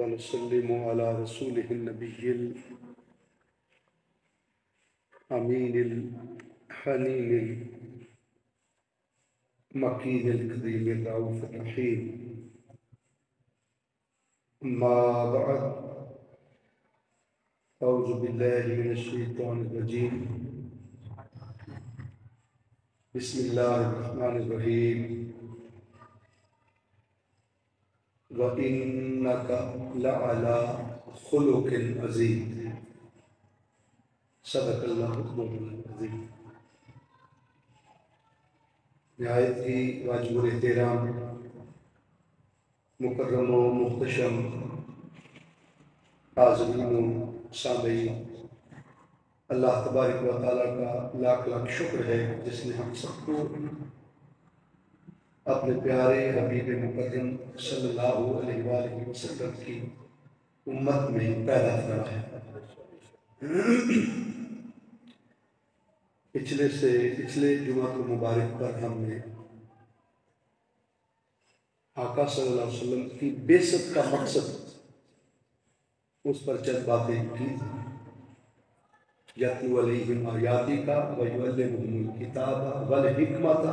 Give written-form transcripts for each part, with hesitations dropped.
ونسلم على رسوله النبي الأمين الحنين المكين الكريم الرؤوف الرحيم. أما بعد، أعوذ بالله من الشيطان الرجيم. بسم الله الرحمن الرحيم. وَإِنَّكَ لَعَلَى خُلُقٍ عَظِيمٍ. صدق اللہ العظیم. نہایت ہی واجب الاحترام مکرم و محتشم حاضرین و سامعین، اللہ تبارک و تعالیٰ کا لاکھ لاکھ شکر ہے جس نے ہم سب کو اپنے پیارے حبیب مکرم صلی اللہ علیہ وآلہ وسلم کی امت میں پیدا فرمایا. پچھلے جمعہ مبارک پر ہم نے آقا صلی اللہ علیہ وسلم کی بعثت کا مقصد اس پر چند باتیں کی. یتلو علیہم آیاتک ویعلمہم الکتاب والحکمۃ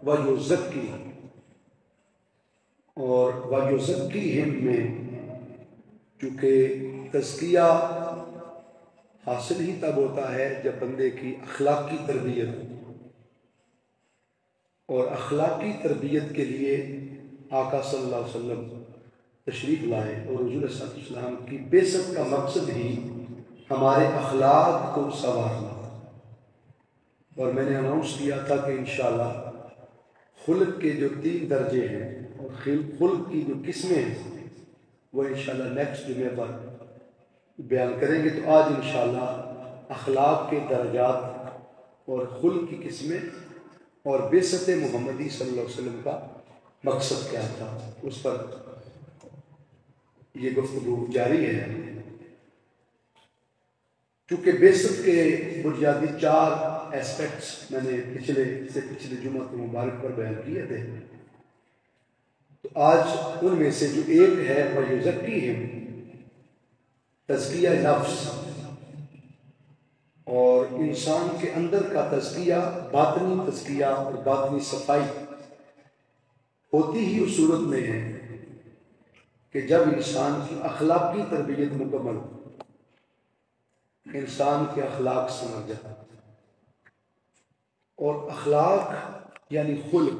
ویزکیہم. اور ویزکیہم میں چونکہ تزکیہ حاصل ہی تب ہوتا ہے جب بندے کی اخلاقی تربیت ہو، اور اخلاقی تربیت کے لیے آقا صلی اللہ علیہ وسلم تشریف لائے، اور حضور صلی اللہ علیہ وسلم کی بعثت کا مقصد ہی ہمارے اخلاق کو سنوارنا. اور میں نے اناؤنس کیا تھا کہ انشاءاللہ خلق کے جو 3 درجے ہیں اور خلق کی جو قسمیں ہیں وہ انشاءاللہ نیکسٹ جمعے پر بیان کریں گے. تو آج انشاءاللہ اخلاق کے درجات اور خلق کی قسمیں اور بعثت محمدی صلی اللہ علیہ وسلم کا مقصد کیا تھا اس پر یہ گفتگو جاری ہے. چونکہ بعثت کے بنیادی 4 ایسپیکٹس میں نے پچھلے جمعہ کے مبارک پر بیان کیے تھے، تو آج ان میں سے جو ایک ہے وہ یزکیہم، تزکیہ نفس، اور انسان کے اندر کا تزکیہ، باطنی تزکیہ اور باطنی صفائی ہوتی ہی اس صورت میں ہے کہ جب انسان کی اخلاقی تربیت مکمل ہو، انسان کے اخلاق سمجھ جاتا. اور اخلاق یعنی خلق،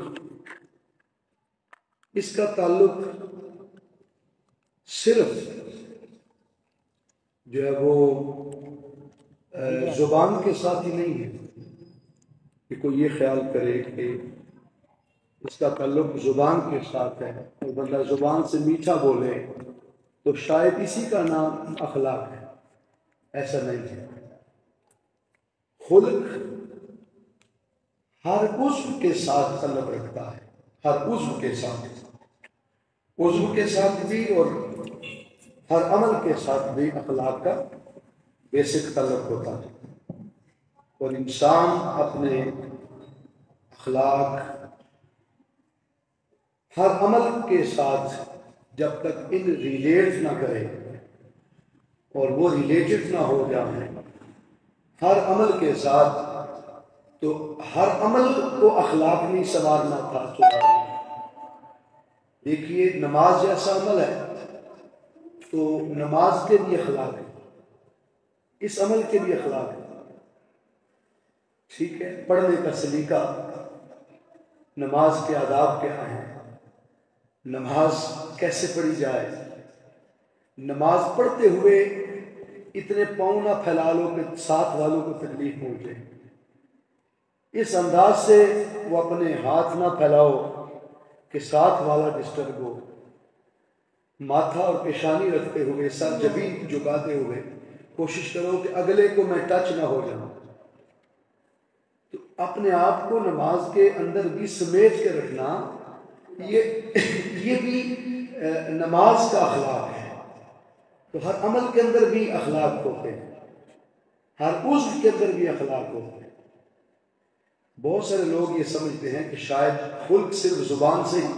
اس کا تعلق صرف جو ہے وہ زبان کے ساتھ ہی نہیں ہے کہ کوئی یہ خیال کرے کہ اس کا تعلق زبان کے ساتھ ہے اور بندہ زبان سے میٹھا بولے تو شاید اسی کا نام اخلاق ہے. ایسا نہیں ہے. خلق ہر عضو کے ساتھ تعلق رکھتا ہے، ہر عضو کے ساتھ بھی اور ہر عمل کے ساتھ بھی اخلاق کا بیسک تعلق ہوتا ہے. اور انسان اپنے اخلاق ہر عمل کے ساتھ جب تک ان ریلیٹ نہ کرے اور وہ ریلیٹڈ نہ ہو جائیں ہر عمل کے ساتھ، تو ہر عمل کو اخلاق نہیں سنوارنا تھا. دیکھیے نماز جیسا عمل ہے تو نماز کے بھی اخلاق ہے، اس عمل کے بھی اخلاق ہے. ٹھیک ہے، پڑھنے کا سلیقہ، نماز کے آداب کیا ہیں، نماز کیسے پڑھی جائے، نماز پڑھتے ہوئے اتنے پاؤں نہ پھیلا لو کہ ساتھ والوں کو تکلیف پہنچے، اس انداز سے وہ اپنے ہاتھ نہ پھیلاؤ کہ ساتھ والا ڈسٹرب ہو، ماتھا اور پیشانی رکھتے ہوئے، سر جبین جھکاتے ہوئے کوشش کرو کہ اگلے کو میں ٹچ نہ ہو جاؤں. تو اپنے آپ کو نماز کے اندر بھی سمیٹ کے رکھنا یہ بھی نماز کا اخلاق ہے. تو ہر عمل کے اندر بھی اخلاق ہوتے ہیں، ہر عضو کے اندر بھی اخلاق ہوتے ہیں. بہت سارے لوگ یہ سمجھتے ہیں کہ شاید خلق صرف زبان سے ہی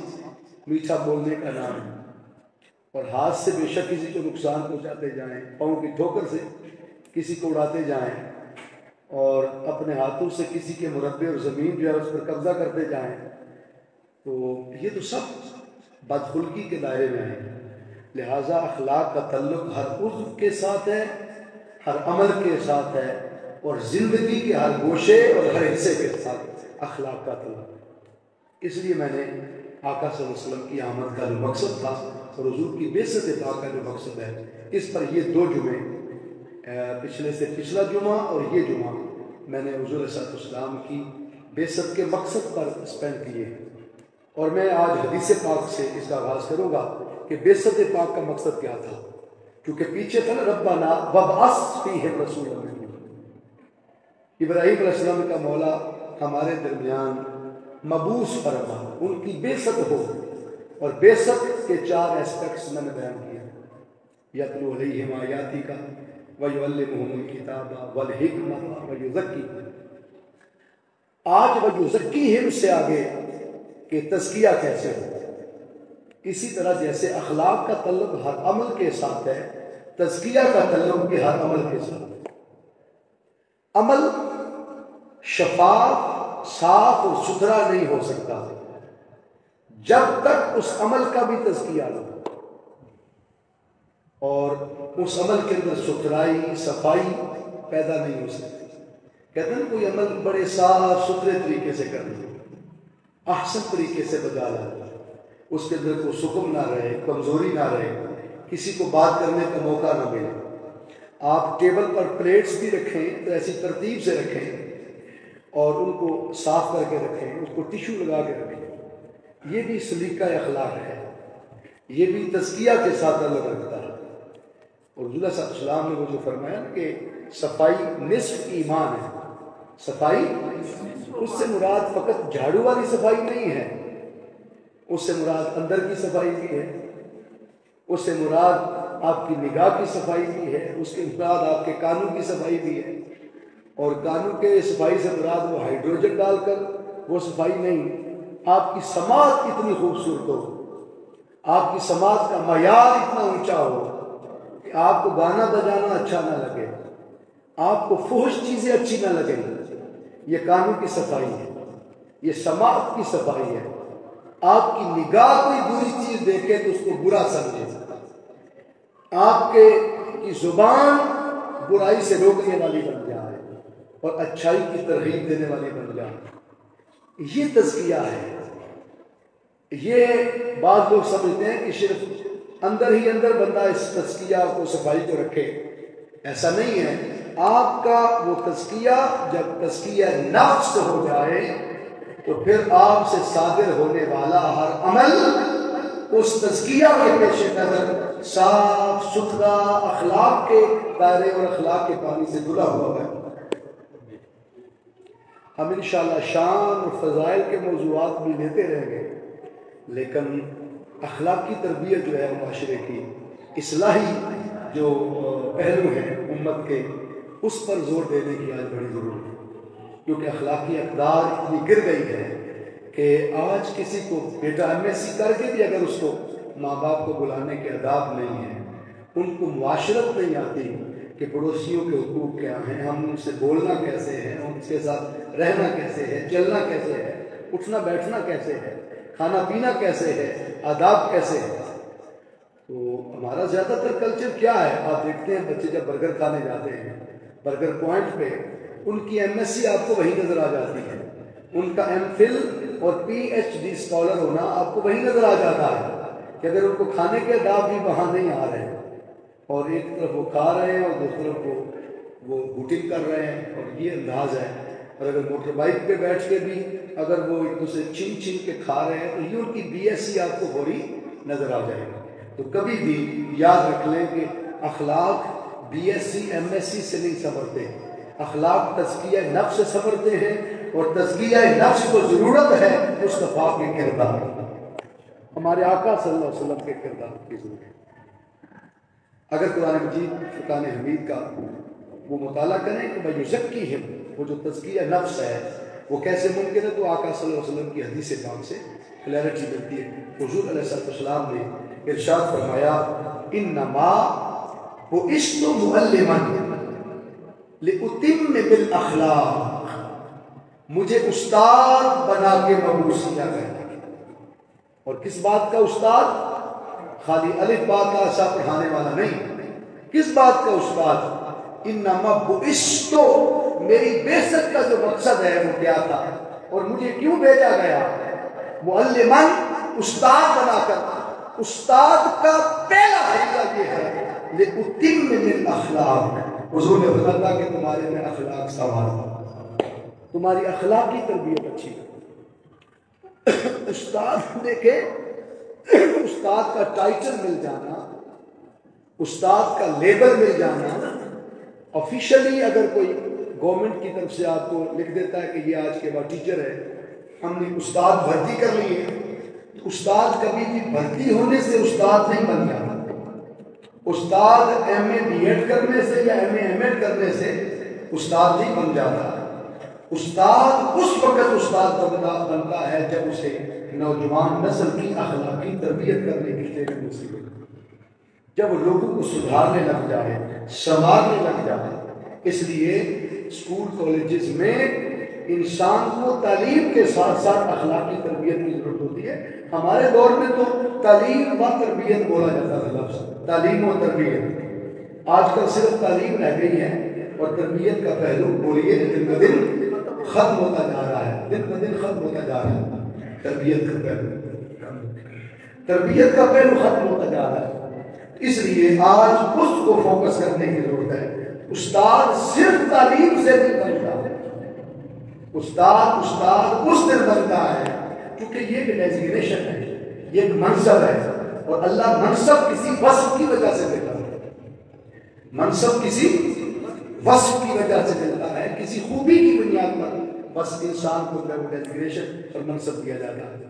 میٹھا بولنے کا نام ہے. اور ہاتھ سے بے شک کسی کو نقصان پہنچاتے جائیں، پاؤں کی ٹھوکر سے کسی کو اڑاتے جائیں، اور اپنے ہاتھوں سے کسی کے مربے اور زمین جو ہے اس پر قبضہ کرتے جائیں، تو یہ تو سب بدخلقی کے دائرے میں ہے۔ لہٰذا اخلاق کا تعلق ہر عضو کے ساتھ ہے، ہر عمل کے ساتھ ہے، اور زندگی کے ہر گوشے اور ہر حصے کے ساتھ اخلاق کا تعلق۔ اس لیے میں نے آقا صلی اللہ علیہ وسلم کی آمد کا جو مقصد تھا اور حضور کی بعثت پاک کا جو مقصد ہے، اس پر یہ 2 جمعے، پچھلے سے پچھلا جمعہ اور یہ جمعہ، میں نے حضور صلی اللہ علیہ وسلم کی بعثت کے مقصد پر اسپینڈ کیے۔ اور میں آج حدیث پاک سے اس کا آغاز کروں گا کہ بعثت پاک کا مقصد کیا تھا، کیونکہ پیچھے تھا ربنا وابعث فیہم رسولا منہم، ابراہیم علیہ السلام کا مولا ہمارے درمیان مبعوث فرما، ان کی بعثت ہو، اور بعثت کے 4 ایسپیکٹس میں نے بیان کیے، یتلو علیہم آیاتی کا وَيُعَلِّمُهُمُ الْكِتَابَ وَالْحِکْمَةَ وَيُزَکِّیہم۔ آج وَيُزَکِّیہم سے آگے کہ تزکیہ کیسے ہو، اسی طرح جیسے اخلاق کا تعلق ہر عمل کے ساتھ ہے، تزکیہ کا تعلق بھی ہر عمل کے ساتھ ہے۔ عمل شفاف، صاف اور ستھرا نہیں ہو سکتا جب تک اس عمل کا بھی تزکیہ نہ ہو، اور اس عمل کے اندر ستھرائی، صفائی پیدا نہیں ہو سکتی۔ کہتے ہیں کوئی عمل بڑے صاف ستھرے طریقے سے کرنا، احسن طریقے سے بجا لانا، اس کے اندر کوئی سکم نہ رہے، کمزوری نہ رہے، کسی کو بات کرنے کا موقع نہ ملے۔ آپ ٹیبل پر پلیٹس بھی رکھیں تو ایسی ترتیب سے رکھیں، اور ان کو صاف کر کے رکھیں، اس کو ٹیشو لگا کے رکھیں۔ یہ بھی سلیقہ اخلاق ہے، یہ بھی تزکیہ کے ساتھ تعلق رکھتا ہے۔ اور رسول اللہ صلی اللہ علیہ وسلم نے وہ جو فرمایا کہ صفائی نصف ایمان ہے، صفائی اس سے مراد فقط جھاڑو والی صفائی نہیں ہے، اس سے مراد اندر کی صفائی بھی ہے، اس سے مراد آپ کی نگاہ کی صفائی بھی ہے، اس کے مراد آپ کے کانوں کی صفائی بھی ہے، اور کانوں کے صفائی سے مراد وہ ہائیڈروجن ڈال کر وہ صفائی نہیں، آپ کی سماعت اتنی خوبصورت ہو، آپ کی سماعت کا معیار اتنا اونچا ہو کہ آپ کو گانا بجانا اچھا نہ لگے، آپ کو فحش چیزیں اچھی نہ لگیں۔ یہ کانوں کی صفائی ہے، یہ سماعت کی صفائی ہے۔ آپ کی نگاہ کوئی بری چیز دیکھے تو اس کو برا سمجھے، آپ کی زبان برائی سے روکنے والی بن جائے اور اچھائی کی ترغیب دینے والی بن جائے۔ یہ تزکیہ ہے۔ یہ بعض لوگ سمجھتے ہیں کہ صرف اندر ہی اندر بندہ اس تزکیہ کو، صفائی کو رکھے، ایسا نہیں ہے۔ آپ کا وہ تزکیہ جب تزکیہ نفس ہو جائے تو پھر آپ سے صادر ہونے والا ہر عمل اس تزکیہ کے پیش نظر صاف ستھرا اخلاق کے دائرے اور اخلاق کے پانی سے دھلا ہوا ہے۔ ہم انشاءاللہ شان اور فضائل کے موضوعات بھی لیتے رہیں گے، لیکن اخلاقی تربیت جو ہے معاشرے کی، اصلاحی جو پہلو ہیں امت کے، اس پر زور دینے کی آج بڑی ضرورت ہے، کیونکہ اخلاقی اقدار اتنی گر گئی ہے کہ آج کسی کو بیٹا MSc کر کے بھی اگر اس کو ماں باپ کو بلانے کے آداب نہیں ہیں، ان کو معاشرت نہیں آتی کہ پڑوسیوں کے حقوق کیا ہیں، ہم ان سے بولنا کیسے ہے، ان کے ساتھ رہنا کیسے ہے، چلنا کیسے ہے، اٹھنا بیٹھنا کیسے ہے، کھانا پینا کیسے ہے، آداب کیسے ہے۔ تو ہمارا زیادہ تر کلچر کیا ہے، آپ دیکھتے ہیں بچے جب برگر کھانے جاتے ہیں برگر پوائنٹ پہ، ان کی MSc آپ کو وہیں نظر آ جاتی ہے، ان کا MPhil اور PhD اسکالر ہونا آپ کو وہیں نظر آ جاتا ہے کہ اگر ان کو کھانے کے آداب بھی وہاں نہیں آ رہے ہیں، اور ایک طرف وہ کھا رہے ہیں اور دوسری طرف وہ بوٹنگ کر رہے ہیں، اور یہ انداز ہے۔ اور اگر موٹر بائک پہ بیٹھ کے بھی اگر وہ ایک دوسرے چھین چھین کے کھا رہے ہیں تو یہ ان کی BSc آپ کو فوری نظر آ جائے گی۔ تو کبھی بھی یاد رکھ لیں کہ اخلاق BSc MSc سے نہیں سنورتے، اخلاق تزکیہ نفس سے سنورتے ہیں، اور تزکیہ نفس کو ضرورت ہے مصطفیٰ کے کردار، ہمارے آقا صلی اللہ علیہ وسلم کے کردار کی ضرورت ہے۔ اگر قرآن مجید فرقان حمید کا وہ مطالعہ کریں کہ وَيُزَکِّیہم، وہ جو تزکیہ نفس ہے وہ کیسے ممکن ہے، تو آقا صلی اللہ علیہ وسلم کی حدیث پاک سے کلیئرٹی ملتی ہے۔ حضور علیہ السلام نے ارشاد فرمایا انما بعثت معلما لأتم بالاخلاق، مجھے استاد بنا کے مبعوث کیا گیا. اور کس بات کا استاد؟ خالی الف با تا سا پڑھانے والا نہیں. کس بات کا استاد؟ انما بعثت، میری بعثت کا جو مقصد ہے وہ کیا تھا اور مجھے کیوں بھیجا گیا؟ معلما، استاد بنا کر. استاد کا پہلا فریضہ یہ ہے لأتم بالاخلاق، حضور نے فرمایا کہ تمہارے میں اخلاق سوار ہو، تمہاری اخلاقی تربیت اچھی ہے. استاد دیکھے، استاد کا ٹائٹل مل جانا، استاد کا لیبل مل جانا، آفیشلی اگر کوئی گورنمنٹ کی طرف سے آپ کو لکھ دیتا ہے کہ یہ آج کے بعد ٹیچر ہے، ہم نے استاد بھرتی کر لی ہے، تو استاد کبھی بھی بھرتی ہونے سے استاد نہیں بن جاتا. استاد ایم اے بی ایڈ کرنے سے یا ایم اے ایم ایڈ کرنے سے استاد نہیں بن جاتا. استاد اس وقت استاد بنتا ہے جب اسے نوجوان نسل کی اخلاقی تربیت کرنے کی ذہن نصیب ہو، جب لوگوں کو سدھارنے لگ جائے، سنوارنے لگ جائے. اس لیے اسکول کالجز میں انسان کو تعلیم کے ساتھ ساتھ اخلاقی تربیت کی ضرورت ہوتی ہے. ہمارے دور میں تو تعلیم و تربیت بولا جاتا تھا لفظ، تعلیم و تربیت. آج کل صرف تعلیم رہ گئی ہے اور تربیت کا پہلو بولیے دن بہ دن ختم ہوتا جا رہا ہے، دن بہ دن ختم ہوتا جا رہا ہے. تربیت کا پہلو ختم ہوتا جا رہا ہے. اس لیے آج اس کو فوکس کرنے کی ضرورت ہے. استاد صرف تعلیم سے نہیں بنتا، استاد اس دن بنتا ہے کیونکہ یہ ایک ڈیزگنیشن ہے، یہ ایک منصب ہے، اور اللہ منصب کسی وصف کی وجہ سے دیتا ہے. منصب کسی وصف کی وجہ سے ملتا ہے، کسی خوبی کی بنیاد پر بس انسان کو ڈیزگنیشن اور منصب دیا جاتا ہے.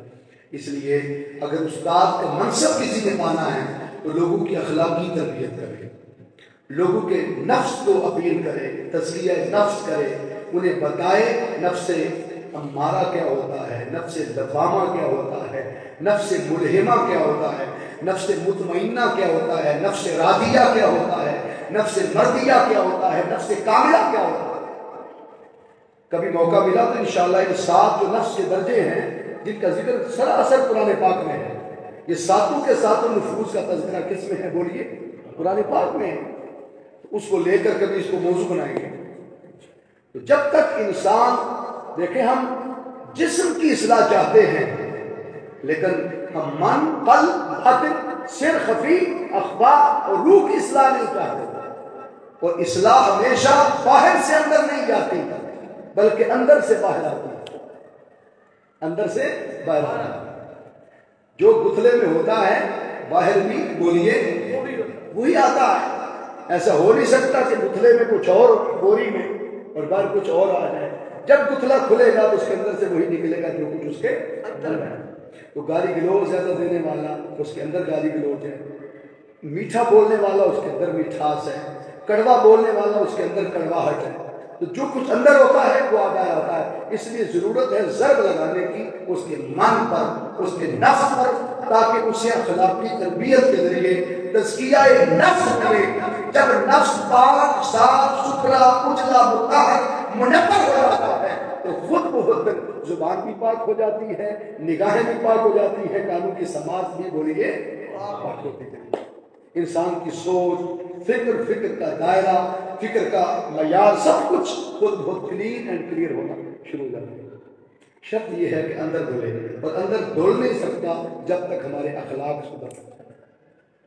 اس لیے اگر استاد کا منصب کسی نے پانا ہے تو لوگوں کی اخلاقی تربیت کرے، لوگوں کے نفس کو اپیل کرے، تزکیہ نفس کرے، انہیں بتائے نفس امارہ کیا ہوتا ہے، نفس لوامہ کیا ہوتا ہے، نفس ملہمہ کیا ہوتا ہے، نفس مطمئنہ کیا ہوتا ہے، نفس راضیہ کیا ہوتا ہے، نفس مردیہ کیا ہوتا ہے، نفس کاملہ کیا ہوتا ہے. کبھی موقع ملا تو انشاءاللہ یہ 7 جو نفس کے درجے ہیں جن کا ذکر سراسر قرآن پاک میں ہے، یہ ساتوں کے ساتوں نفوس کا تذکرہ کس میں ہے بولیے؟ قرآن پاک میں ہے. اس کو لے کر کبھی اس کو موضوع بنائیں گے. تو جب تک انسان دیکھیں، ہم جسم کی اصلاح چاہتے ہیں لیکن ہم من، قلب، باطن، سر، خفی، اخفا اور روح کی اصلاح نہیں چاہتے. اور اصلاح ہمیشہ باہر سے اندر نہیں جاتی بلکہ اندر سے باہر آتی ہے، اندر سے باہر آتی ہے. جو گتھلے میں ہوتا ہے باہر بھی بولیے وہی آتا ہے. ایسا ہو نہیں سکتا کہ گتھلے میں کچھ اور بوری میں اور باہر کچھ اور آ جائے. جب گتھلا کھلے گا تو اس کے اندر سے وہی نکلے گا جو کچھ اس کے اندر ہے. تو گالی گلوچ زیادہ دینے والا اس کے اندر گالی گلوچ ہے، میٹھا بولنے والا اس کے اندر مٹھاس ہے، کڑوا بولنے والا اس کے اندر کڑواہٹ ہے. تو جو کچھ اندر ہوتا ہے وہ باہر آتا ہے. اس لیے ضرورت ہے ضرب لگانے کی اس کے من پر، اس کے نفس پر، تاکہ اسے اخلاقی تربیت کے ذریعے تزکیہ نفس کرے. جب نفس پاک، صاف ستھرا، اجلا، مطہر، منور ہو جاتا ہے تو خود بخود زبان بھی پاک ہو جاتی ہے، نگاہیں بھی پاک ہو جاتی ہے، کانوں کی سماعت بھی بولیے پاک ہوتی ہے. انسان کی سوچ، فکر کا دائرہ، فکر کا معیار، سب کچھ خود بہت کلین اینڈ کلیئر ہونا شروع ہو جاتا ہے. شرط یہ ہے کہ اندر دھلے، اور اندر دھل نہیں سکتا جب تک ہمارے اخلاق سدھر سکتے،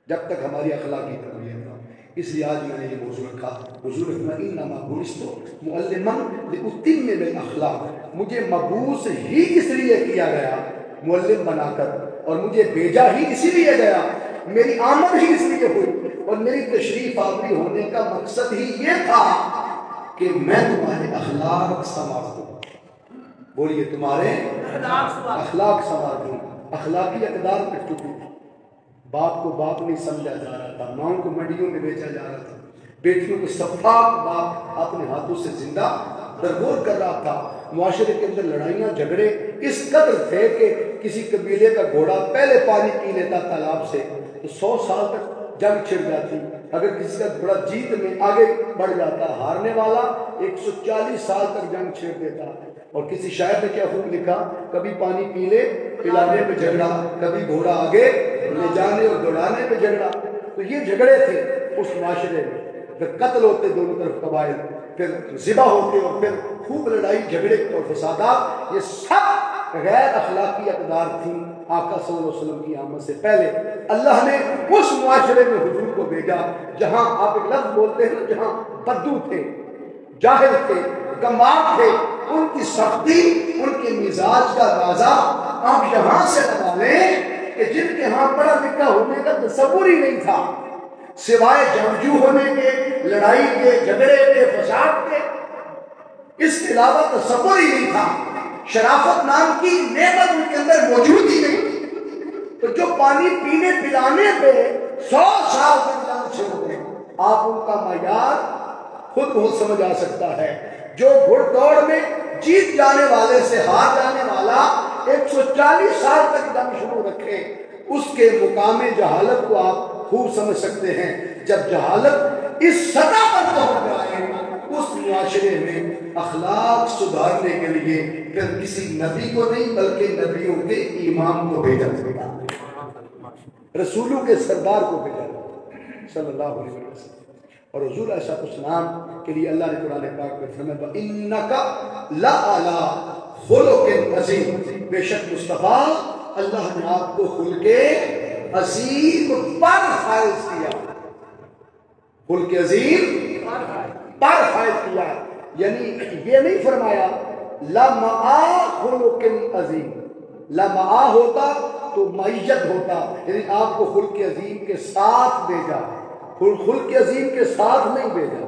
جب تک ہماری اخلاقی تربیت نہ. اس لیے آج میں نے یہ موضوع رکھا. حضور انما بعثت معلما لأتم بالاخلاق، مجھے مبعوث ہی اس لیے کیا گیا معلم بنا کر، اور مجھے بھیجا ہی اسی لیے گیا، میری آمد ہی اس لیے ہوئی، اور میری تشریف آوری ہونے کا مقصد ہی یہ تھا کہ میں تمہارے اخلاق سنوار دوں. بولیے تمہارے اخلاق سنوار دوں. اخلاقی اقدار پہ چکی، باپ کو باپ نہیں سمجھا جا رہا تھا، ماؤں کو منڈیوں میں بیچا جا رہا تھا، بیٹیوں کو صفاق باپ اپنے ہاتھوں سے زندہ درگور کر رہا تھا. معاشرے کے اندر لڑائیاں جھگڑے اس قدر تھے کہ کسی قبیلے کا گھوڑا پہلے پانی پی لیتا تالاب سے تو 100 سال تک جنگ چھڑ جاتی. اگر کسی کا گھوڑا جیت میں آگے بڑھ جاتا، ہارنے والا 140 سال تک جنگ چھیڑ دیتا. اور کسی شاعر نے کیا خوب لکھا، کبھی پانی پی لے پلانے پہ جھگڑا، کبھی گھوڑا آگے لے جانے اور دوڑانے پہ جھگڑا. تو یہ جھگڑے تھے اس معاشرے میں. پھر قتل ہوتے دونوں طرف قبائل، پھر ذبح ہوتے اور پھر خوب لڑائی جھگڑے اور فسادات. یہ سب غیر اخلاقی اقدار تھیں آقا صلی اللہ علیہ وسلم کی آمد سے پہلے. اللہ نے اس معاشرے میں حضور کو بھیجا جہاں آپ ایک لفظ بولتے ہیں، جہاں بدو تھے، جاہل تھے، گمار تھے، ان کی سختی، ان کے مزاج کا اندازہ آپ یہاں سے لگا لیں کہ جن کے ہاں پڑھا لکھا ہونے کا تصور ہی نہیں تھا، سوائے جنگجو ہونے کے، لڑائی کے، جھگڑے کے، فساد کے، اس کے علاوہ تصور ہی نہیں تھا. شرافت نام کی نعمت ان کے اندر موجود ہی نہیں. تو جو پانی پینے پلانے پہ 100 سال تک جنگ چھڑتے ہیں، آپ ان کا معیار خود بہت سمجھ آ سکتا ہے. جو گھڑ دوڑ میں جیت جانے والے سے ہار جانے والا 140 سال تک جنگ شروع رکھے، اس کے مقام جہالت کو آپ خوب سمجھ سکتے ہیں. جب جہالت اس سطح پر پہنچ جائے، اس معاشرے میں اخلاق سدھارنے کے لیے پھر کسی نبی کو نہیں بلکہ نبیوں کے امام کو بھیجا جاتا، رسولوں کے سردار کو بھیجا جاتا صلی اللہ علیہ وسلم. اور حضور علیہ السلام کے لیے اللہ نے قرآن پاک میں فرمایا وَإِنَّكَ لَعَلَىٰ خُلُقٍ عَظِيمٍ، بے شک مصطفیٰ اللہ نے آپ کو خلق عظیم پر فائز کیا. خلق عظیم پر فائز کیا، یعنی یہ نہیں فرمایا لَمَعَا خُلُقٍ عَظِيمٍ. لَمَعَا ہوتا تو معیت ہوتا، یعنی آپ کو خلق عظیم کے ساتھ بھیجا. خلق عظیم کے ساتھ نہیں بھیجا.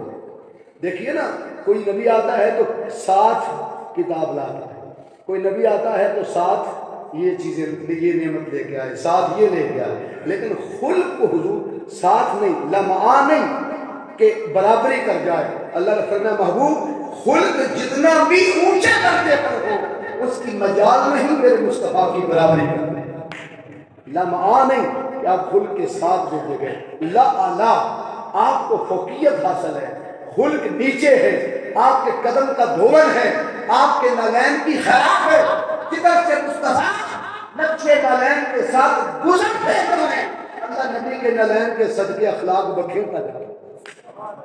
دیکھیے نا، کوئی نبی آتا ہے تو ساتھ کتاب لاتا ہے، کوئی نبی آتا ہے تو ساتھ یہ چیزیں، یہ نعمت لے کے آئے، ساتھ یہ لے کے آئے. لیکن خلق کو حضور ساتھ نہیں، لمعہ نہیں کہ برابری کر جائے. اللہ نے فرمایا محبوب خلق جتنا بھی اونچے درجے پر ہو، اس کی مجال نہیں میرے مصطفیٰ کی برابری کرنے. لمعہ نہیں کہ آپ خلق کے ساتھ بھیجے گئے. لعلا آپ کو فوقیت حاصل ہے، خلق نیچے ہے، آپ کے قدم کا دھول ہے، آپ کے نالین کی خراب ہے. جدھر سے مصطفیٰ نقشے نالین کے ساتھ گزرتے ہیں، اللہ نبی کے نالین کے صدقے اخلاق بکھیرتا جائے.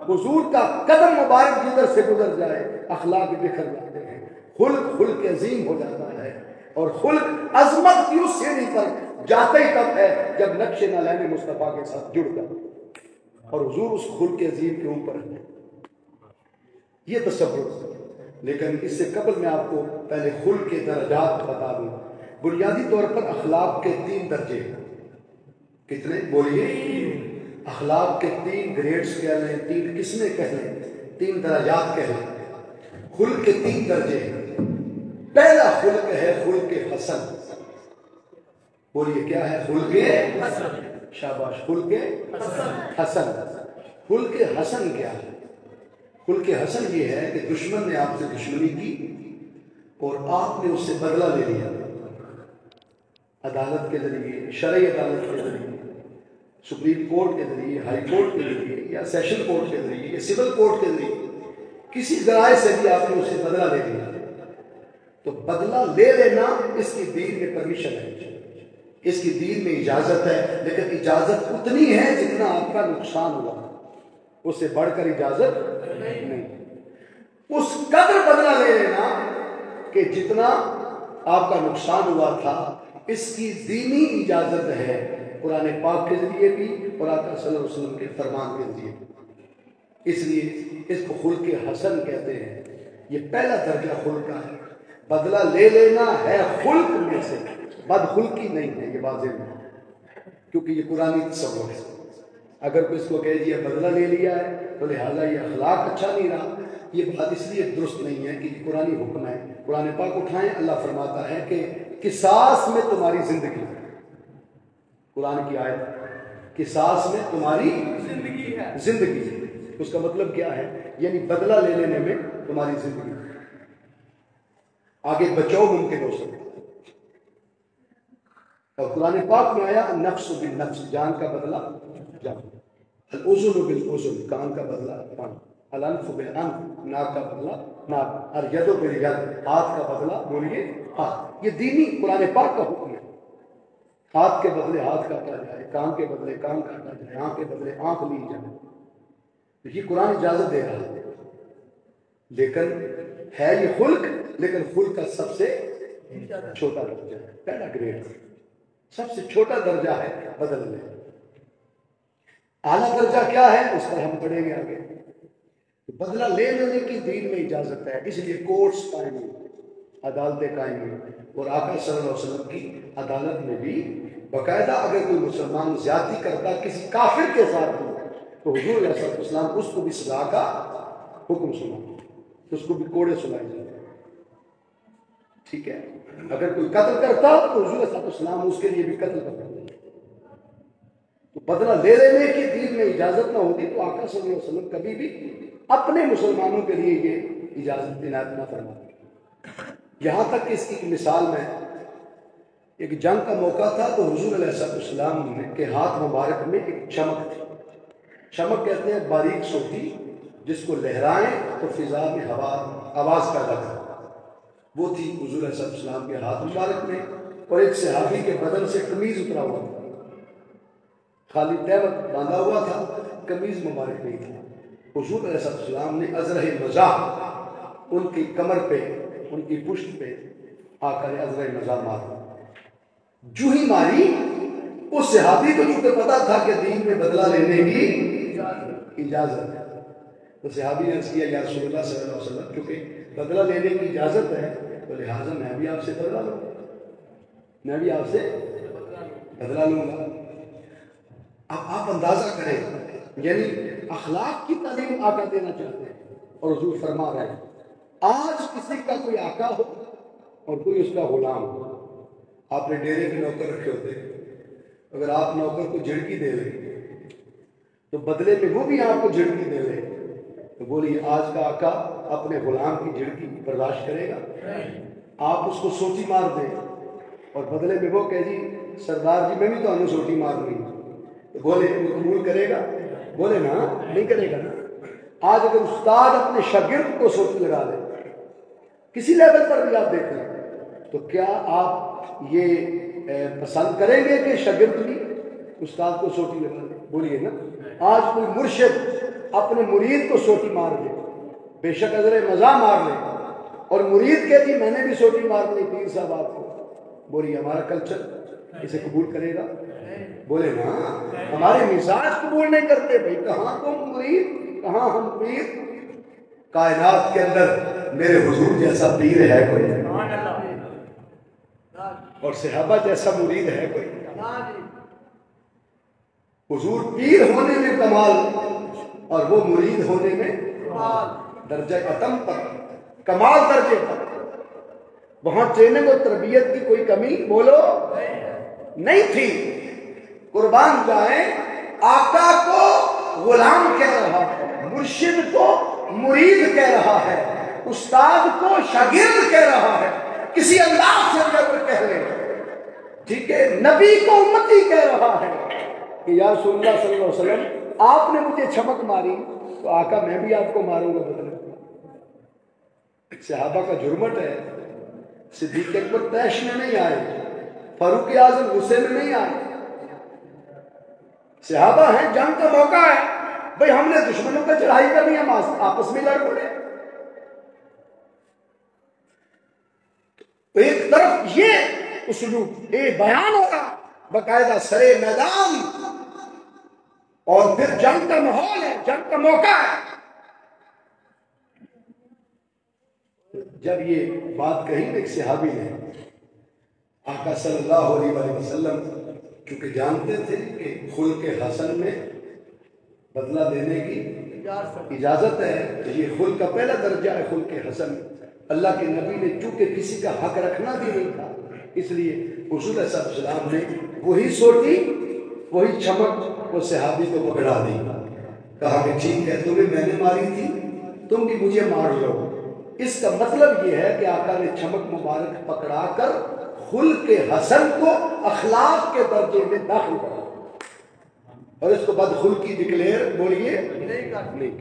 حضور کا قدم مبارک جدھر سے گزر جائے اخلاق بکھر جاتے ہیں. خلق عظیم ہو جاتا ہے. اور خلق عظمت کی اس سیڑھی پر جاتے ہی تب ہے جب نقش نالین مصطفیٰ کے ساتھ جڑ کر، اور حضور اس خلق عظیم کے اوپر ہے. یہ تصور. لیکن اس سے قبل میں آپ کو پہلے خلق کے درجات بتا دوں. بنیادی طور پر اخلاق کے 3 درجے ہیں. کتنے بولیے؟ اخلاق کے 3 گریڈز کہہ لیں، 3 قسمیں کہہ لیں، 3 درجات کہہ لیں. خلق کے 3 درجے ہیں. پہلا خلق ہے خلق حسن. بولیے کیا ہے؟ خلق حسن. شاباش، خلق حسن. خلق حسن کیا ہے؟ خلق حسن یہ ہے کہ دشمن نے آپ سے دشمنی کی اور آپ نے اس سے بدلہ لے لیا. عدالت کے ذریعے، شرعی عدالت کے ذریعے، سپریم کورٹ کے ذریعے، ہائی کورٹ کے ذریعے، یا سیشن کورٹ کے ذریعے، یا سول کورٹ کے ذریعے، کسی ذرائع سے بھی آپ نے اس سے بدلہ لے لیا. تو بدلہ لے لینا اس کی دین میں پرمیشن ہے، اس کی دین میں اجازت ہے. لیکن اجازت اتنی ہے جتنا آپ کا نقصان ہوا، اس سے بڑھ کر اجازت نہیں. اس قدر بدلہ لے لینا کہ جتنا آپ کا نقصان ہوا تھا، اس کی دینی اجازت ہے، قرآن پاک کے ذریعے بھی اور آقا صلی اللہ علیہ وسلم کے فرمان کے ذریعے بھی. اس لیے اس کو خلق حسن کہتے ہیں. یہ پہلا درجہ خلق کا ہے. بدلہ لے لینا ہے خلق میں سے، بدخلقی نہیں ہے. یہ واضح ہے کیونکہ یہ قرآنی تصور ہے. اگر کوئی اس کو کہہ دیا بدلہ لے لیا ہے تو لہٰذا یہ اخلاق اچھا نہیں رہا، یہ بات اس لیے درست نہیں ہے کہ یہ قرآنی حکم ہے. قرآن پاک اٹھائیں، اللہ فرماتا ہے کہ قصاص میں تمہاری زندگی. قرآن کی آیت، قصاص میں تمہاری زندگی. اس کا مطلب کیا ہے؟ یعنی بدلہ لے لینے میں تمہاری زندگی. آگے بچاؤ ممکن ہو سکتا. اور قرآن پاک میں آیا نفس بالنفس، جان کا بدلہ جان، الاذن بالاذن، کان کا بدلہ کان، الانف بالانف، ناک کا بدلہ ناک، الید بالید، ہاتھ کا بدلہ بولیے ہاتھ۔ یہ دینی قرآن پاک کا حکم ہے، ہاتھ کے بدلے ہاتھ کاٹا جائے، کان کے بدلے کان کاٹا جائے، آنکھ کے بدلے آنکھ لی جائے، یہ قرآن اجازت دے رہا ہے۔ لیکن ہے یہ خلق، لیکن خلق کا سب سے چھوٹا درجہ ہے، پہلا گریڈ، سب سے چھوٹا درجہ ہے بدلنے۔ اعلیٰ درجہ کیا ہے اس پر ہم پڑھیں گے آگے۔ بدلہ لے لینے کی دین میں اجازت ہے، اس لیے کورٹس قائم ہوئی، عدالتیں قائم ہوئی، اور آقا صلی اللہ علیہ وسلم کی عدالت میں بھی باقاعدہ اگر کوئی مسلمان زیادتی کرتا کسی کافر کے ساتھ ہو تو حضور علیہ الصلوۃ والسلام اس کو بھی سزا کا حکم سنا، اس کو بھی کوڑے سنائے جاتے، ٹھیک ہے۔ اگر کوئی قتل کرتا تو حضور علیہ الصلوۃ والسلام اس کے لیے بھی قتل کرتا۔ تو بدلہ لے لینے کی دین میں اجازت نہ ہوتی تو آقا صلی اللہ علیہ وسلم کبھی بھی اپنے مسلمانوں کے لیے یہ اجازت عنایت نہ فرماتے۔ یہاں تک کہ اس کی مثال میں ایک جنگ کا موقع تھا تو حضور علیہ السلام کے ہاتھ مبارک میں ایک چمک تھی، چمک کہتے ہیں باریک سوٹی جس کو لہرائیں تو فضا میں ہوا آواز پیدا کرے، وہ تھی حضور علیہ السلام کے ہاتھ مبارک میں، اور ایک صحابی کے بدن سے قمیض اترا ہوا تھا، خالی تیبت باندھا ہوا تھا، قمیض مبارک نہیں تھا۔ حضور علیہ السلام نے ازرہ مزاح ان کی کمر پہ، ان کی پشت پہ آ کر ازرہ مزاح مارا، جو ہی ماری اس صحابی کو چونکہ پتا تھا کہ دین میں بدلہ لینے کی اجازت ہے، تو صحابی نے عرض کیا یا رسول اللہ صلی اللہ علیہ وسلم چونکہ بدلہ لینے کی اجازت ہے تو لہٰذا میں بھی آپ سے بدلہ لوں گا، میں بھی آپ سے بدلہ لوں گا۔ اب آپ اندازہ کریں، یعنی اخلاق کی تعلیم آقا دینا چاہتے ہیں، اور حضور فرما رہے ہیں آج کسی کا کوئی آقا ہو اور کوئی اس کا غلام ہو، آپ نے ڈیرے کے نوکر رکھے ہوتے، اگر آپ نوکر کو جھڑکی دے لیں تو بدلے میں وہ بھی آپ کو جھڑکی دے لے تو بولیے آج کا آقا اپنے غلام کی جھڑکی برداشت کرے گا؟ آپ اس کو سوٹی مار دیں اور بدلے میں وہ کہے جی سردار جی میں بھی تو سوٹی مار دوں، تو بولے وہ قبول کرے گا؟ بولے نا نہیں کرے گا نا۔ آج اگر استاد اپنے شاگرد کو سوٹی لگا دے کسی لیول پر بھی آپ دیکھیں تو کیا آپ یہ پسند کریں گے کہ شاگرد بھی استاد کو سوٹی لگا دے؟ بولیے نا۔ آج کوئی مرشد اپنے مرید کو سوٹی مار دے، بے شک ازر مزاح مار لے، اور مرید کہتی میں نے بھی سوٹی مار لی پیر صاحب آپ کو، بولیے ہمارا کلچر اسے قبول کرے گا؟ بولے نا ہمارے مزاج قبول نہیں کرتے، بھائی کہاں تم مرید کہاں ہم پیر؟ کائنات کے اندر میرے حضور جیسا پیر ہے کوئی، اور صحابہ جیسا مرید ہے کوئی؟ حضور پیر ہونے میں کمال اور وہ مرید ہونے میں درجہ اتم پر، کمال درجے پر، وہاں ٹریننگ اور تربیت کی کوئی کمی بولو نہیں تھی۔ قربان جائیں، آقا کو غلام کہہ رہا ہے، مرشد کو مرید کہہ رہا ہے، استاد کو شاگرد کہہ رہا ہے، کسی انداز سے اگر کہہ لیں، ٹھیک ہے، نبی کو امتی کہہ رہا ہے کہ یا رسول اللہ صلی اللہ علیہ وسلم آپ نے مجھے چمک ماری تو آقا میں بھی آپ کو ماروں گا بدلے۔ صحابہ کا جرمٹ ہے، صدیق اکبر طیش میں نہیں آئے، فاروق اعظم غصے میں نہیں آئے، صحابہ ہیں، جنگ کا موقع ہے، بھئی ہم نے دشمنوں پہ چڑھائی کرنی ہے، ہم آپس میں لڑ پڑے۔ ایک طرف یہ اسلوب بیان ہوگا باقاعدہ سرے میدان، اور پھر جنگ کا ماحول ہے، جنگ کا موقع ہے۔ جب یہ بات کہی ایک صحابی نے، آقا صلی اللہ علیہ وسلم کیونکہ جانتے تھے کہ خلق حسن میں بدلہ دینے کی اجازت ہے، تو یہ خلق کا پہلا درجہ ہے، خلق حسن۔ اللہ کے نبی نے چونکہ کسی کا حق رکھنا بھی نہیں تھا، اس لیے حضور علیہ السلام نے وہی سوٹی وہی چمک وہ صحابی کو پکڑا دی، کہا کہ ٹھیک ہے تمہیں میں نے ماری تھی تم بھی مجھے مار لو۔ اس کا مطلب یہ ہے کہ آقا نے چمک مبارک پکڑا کر خلق حسن کو اخلاق کے درجے میں داخل کرا اور اس کو بدخلقی ڈکلیئر بولیے نہیں.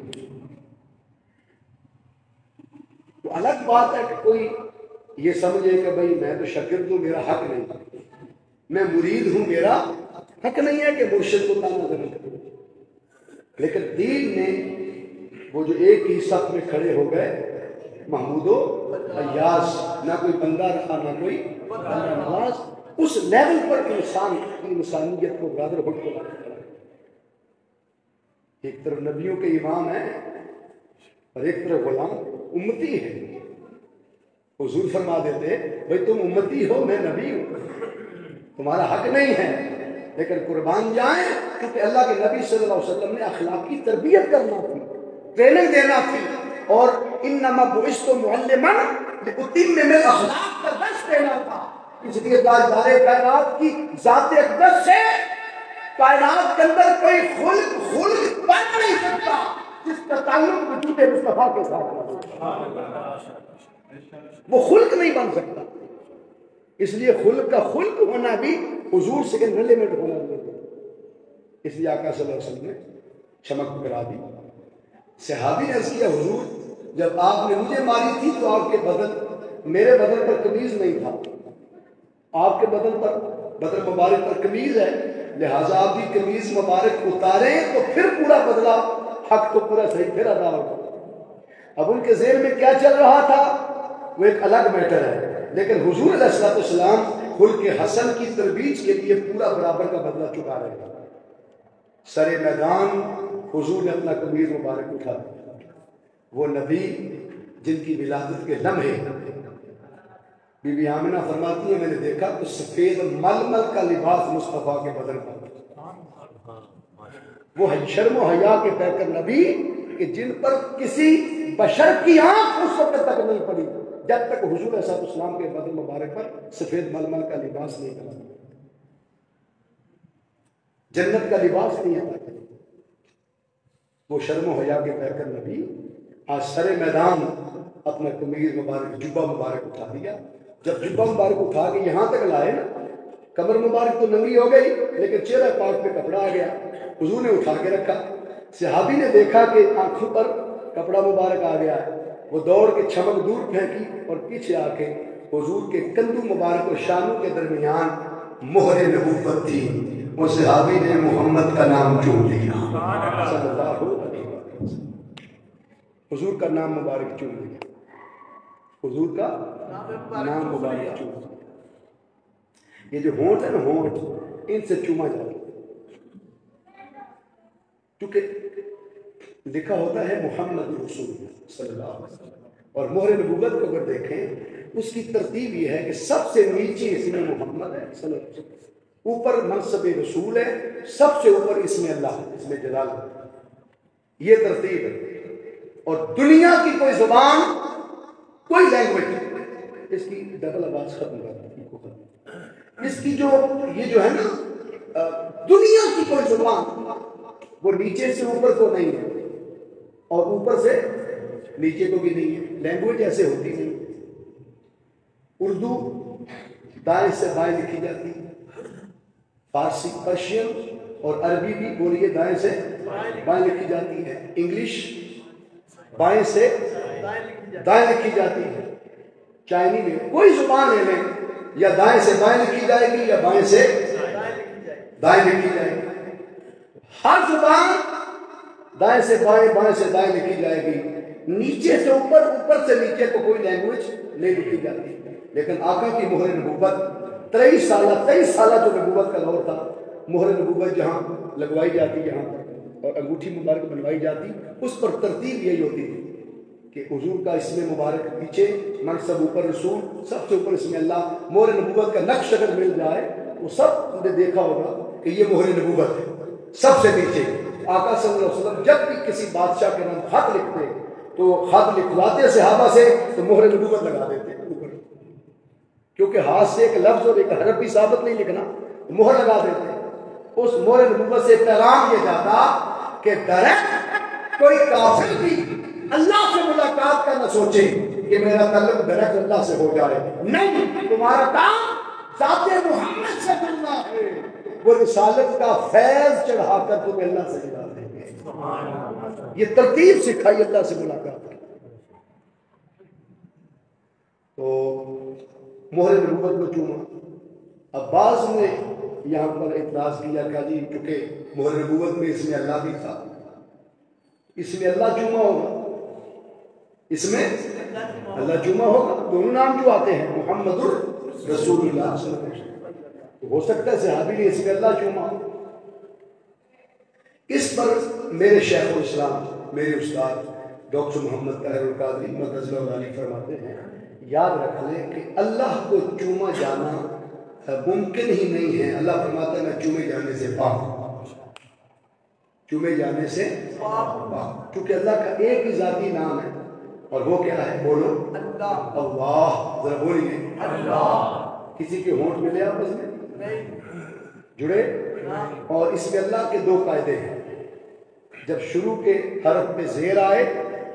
تو الگ بات ہے کہ کوئی یہ سمجھے کہ بھئی میں تو شاگرد ہوں میرا حق نہیں, میں مرید ہوں میرا حق نہیں ہے کہ مرشد کو تانا ضرور کروں. لیکن دین نے وہ جو ایک ہی صف میں کھڑے ہو گئے محمود و ایاز, نہ کوئی بندہ رہا نہ کوئی نواز, اس لیول پر انسان کی انسانیت کو برادرہڈ کو لانا پڑا. ایک طرف نبیوں کے امام ہیں اور ایک طرف غلام امتی ہے. حضور فرما دیتے بھائی تم امتی ہو میں نبی ہوں, تمہارا حق نہیں ہے لیکن قربان جائیں, کیونکہ اللہ کے نبی صلی اللہ علیہ وسلم نے اخلاقی تربیت کرنا تھی, ٹریننگ دینا تھی, اور انما بعثت معلما لاتمم الاخلاق کا درس دینا تھا. اس لیے تاجدار کائنات کی ذات اقدس سے کائنات کے اندر کوئی خلق بن نہیں سکتا جس کا تعلق وجود مصطفیٰ کے ساتھ ہو. وہ خلق نہیں بن سکتا. اس لیے خلق کا خلق ہونا بھی حضور سے ریلیونٹ ہونا ضروری. اس لیے آقا صلی اللہ علیہ وسلم نے چمک کرا دی. صحابی نے عرض کیا حضور جب آپ نے مجھے ماری تھی تو آپ کے بدن میرے بدن پر قمیض نہیں تھا, آپ کے بدن پر بدن مبارک پر قمیض ہے, لہٰذا آپ بھی قمیض مبارک اتاریں تو پھر پورا بدلہ حق تو پورا صحیح پھر ادا ہوگا. اب ان کے ذہن میں کیا چل رہا تھا وہ ایک الگ میٹر ہے, لیکن حضور علیہ السلام خلق حسن کی ترویج کے لیے پورا برابر کا بدلہ چکا رہے ہیں. سر میدان حضور نے اپنا قمیض مبارک اٹھا دیا. وہ نبی جن کی ولادت کے لمحے بی بی آمنہ فرماتی ہیں میں نے دیکھا تو سفید ململ کا لباس مصطفیٰ کے بدن پر, وہ شرم و حیا کے پیکر نبی کہ جن پر کسی بشر کی آنکھ اس وقت تک نہیں پڑی جب تک حضور علیہ السلام کے بدن مبارک پر سفید ململ کا لباس نہیں کرا. جنت کا لباس نہیں آتا. وہ شرم و حیا کے پیکر نبی آج سر میدان اپنا قمیض مبارک جبہ مبارک اٹھا دیا. جب جبہ مبارک اٹھا کے یہاں تک لائے نا, کمر مبارک تو ننگی ہو گئی لیکن چہرہ پاک پہ کپڑا آ گیا, حضور نے اٹھا کے رکھا. صحابی نے دیکھا کہ آنکھوں پر کپڑا مبارک آ گیا, وہ دوڑ کے چمک دور پھینکی اور پیچھے آ کے حضور کے کندھوں مبارک اور شانوں کے درمیان مہر نبوت تھی. وہ صحابی نے محمد کا نام چوم لیا صلی اللہ علیہ وسلم. حضور کا نام مبارک چوم لیا, حضور کا نام مبارک چوم. یہ جو ہونٹ ہے نا ہونٹ, ان سے چوما جاتا کیونکہ لکھا ہوتا ہے محمد رسول اللہ صلی اللہ علیہ وسلم, اور مہر نبوت کو اگر دیکھیں اس کی ترتیب یہ ہے کہ سب سے نیچے اس میں محمد ہے صلی اللہ علیہ وسلم, اوپر منصب رسول ہے, سب سے اوپر اس میں اللہ ہے, اس میں جلال ہے. یہ ترتیب ہے. اور دنیا کی کوئی زبان کوئی لینگویج اس کی ڈبل آواز ختم کر دی. اس کی جو یہ جو ہے نا دنیا کی کوئی زبان وہ نیچے سے اوپر کو نہیں ہے اور اوپر سے نیچے کو بھی نہیں ہے. لینگویج ایسے ہوتی نہیں. اردو دائیں سے بائیں لکھی جاتی ہے, فارسی پرشین اور عربی بھی بولیے دائیں سے بائیں لکھی جاتی ہے, انگلش بائیں سے دائیں لکھی جاتی ہے, چائنی میں کوئی زبان لے لیں یا دائیں سے بائیں لکھی جائے گی یا بائیں سے دائیں لکھی جائے گی. ہر زبان دائیں سے بائیں بائیں سے دائیں لکھی جائے گی, نیچے سے اوپر اوپر سے نیچے کو کوئی لینگویج نہیں لکھی جاتی. لیکن آقا کی مہر نبوت 23 سالہ جو نبوت کا دور تھا, مہر نبوت جہاں لگوائی جاتی یہاں پر اور انگوٹھی مبارک بنوائی جاتی, اس پر ترتیب یہی ہوتی تھی کہ حضور کا اسم مبارک پیچھے, منصب اوپر رسول, سب سے اوپر اسم اللہ. مہر نبوت کا نقش اگر مل جائے وہ سب نے دیکھا ہوگا کہ یہ مہر نبوت ہے. سب سے نیچے آقا صلی اللہ علیہ وسلم جب بھی کسی بادشاہ کے نام خط لکھتے تو خط لکھواتے صحابہ سے تو مہر نبوت لگا دیتے اوپر, کیونکہ ہاتھ سے ایک لفظ اور ایک حرف بھی ثابت نہیں لکھنا, مہر لگا دیتے. اس مہر نبوت سے پیغام یہ جاتا کہ ڈائریکٹ کوئی کافر بھی اللہ سے ملاقات کا نہ سوچے کہ میرا تعلق ڈائریکٹ اللہ سے ہو جائے. نہیں, تمہارا کام ذات محمد سے ملنا ہے، وہ رسالت کا فیض چڑھا کر تمہیں اللہ سے ملا دیں گے۔ یہ ترتیب سکھائی اللہ سے ملاقات کی۔ تو مہر نبوت کو چوما۔ عباس نے یہاں پر اعتراض کیا کہ جی چونکہ مہر نبوت میں اس میں اللہ بھی تھا، اس میں اللہ چوما ہوگا، اس میں اللہ چوما ہوگا، دونوں نام جو آتے ہیں محمد رسول اللہ صلی اللہ علیہ وسلم، تو ہو سکتا ہے صحابی نے اس میں اللہ چوما۔ اس پر میرے شیخ الاسلام میرے استاد ڈاکٹر محمد طاہر القادری مدرج اللہ علیہ فرماتے ہیں یاد رکھ لیں کہ اللہ کو چوما جانا ممکن ہی نہیں ہے۔ اللہ فرماتا ہے میں چومے جانے سے پاک ہوں، چومے جانے سے پاک، کیونکہ اللہ کا ایک ہی ذاتی نام ہے، اور وہ کیا ہے؟ بولو اللہ۔ اللہ ذرا بولیے اللہ۔ کسی کے ہونٹ ملے آپس میں جڑے؟ اور اس میں اللہ کے دو قاعدے ہیں، جب شروع کے حرف پہ زیر آئے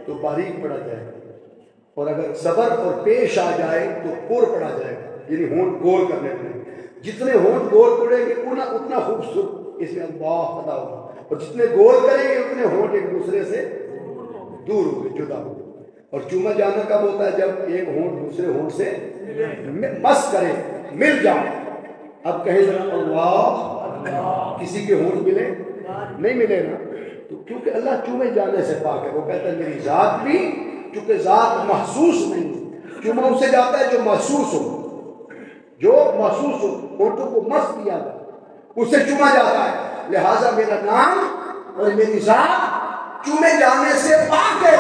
تو باریک پڑھا جائے گا، اور اگر صبر اور پیش آ جائے تو پور پڑھا جائے گا، یعنی ہونٹ گول کرنے پڑیں۔ جتنے ہونٹ گول پڑیں گے اتنا خوبصورت اس میں اللہ ادا ہوگا، اور جتنے گول کریں گے اتنے ہونٹ ایک دوسرے سے دور ہو گئے، جدا ہو گئے۔ اور چوما جانا کب ہوتا ہے؟ جب ایک ہونٹ دوسرے ہونٹ سے مس کرے، مل جائے۔ اب کہیں ذرا اللہ، کسی کے ہونٹ ملے؟ نہیں ملے نا، تو کیونکہ اللہ چومے جانے سے پاک ہے۔ وہ کہتا ہے میری ذات بھی، چونکہ ذات محسوس نہیں، چوما اسے جاتا ہے جو محسوس ہو، جو محسوس ہو، ہونٹوں کو مس کیا جائے اسے چوما جاتا ہے۔ لہٰذا میرا نام اور میری ذات چومے جانے سے پاک ہے۔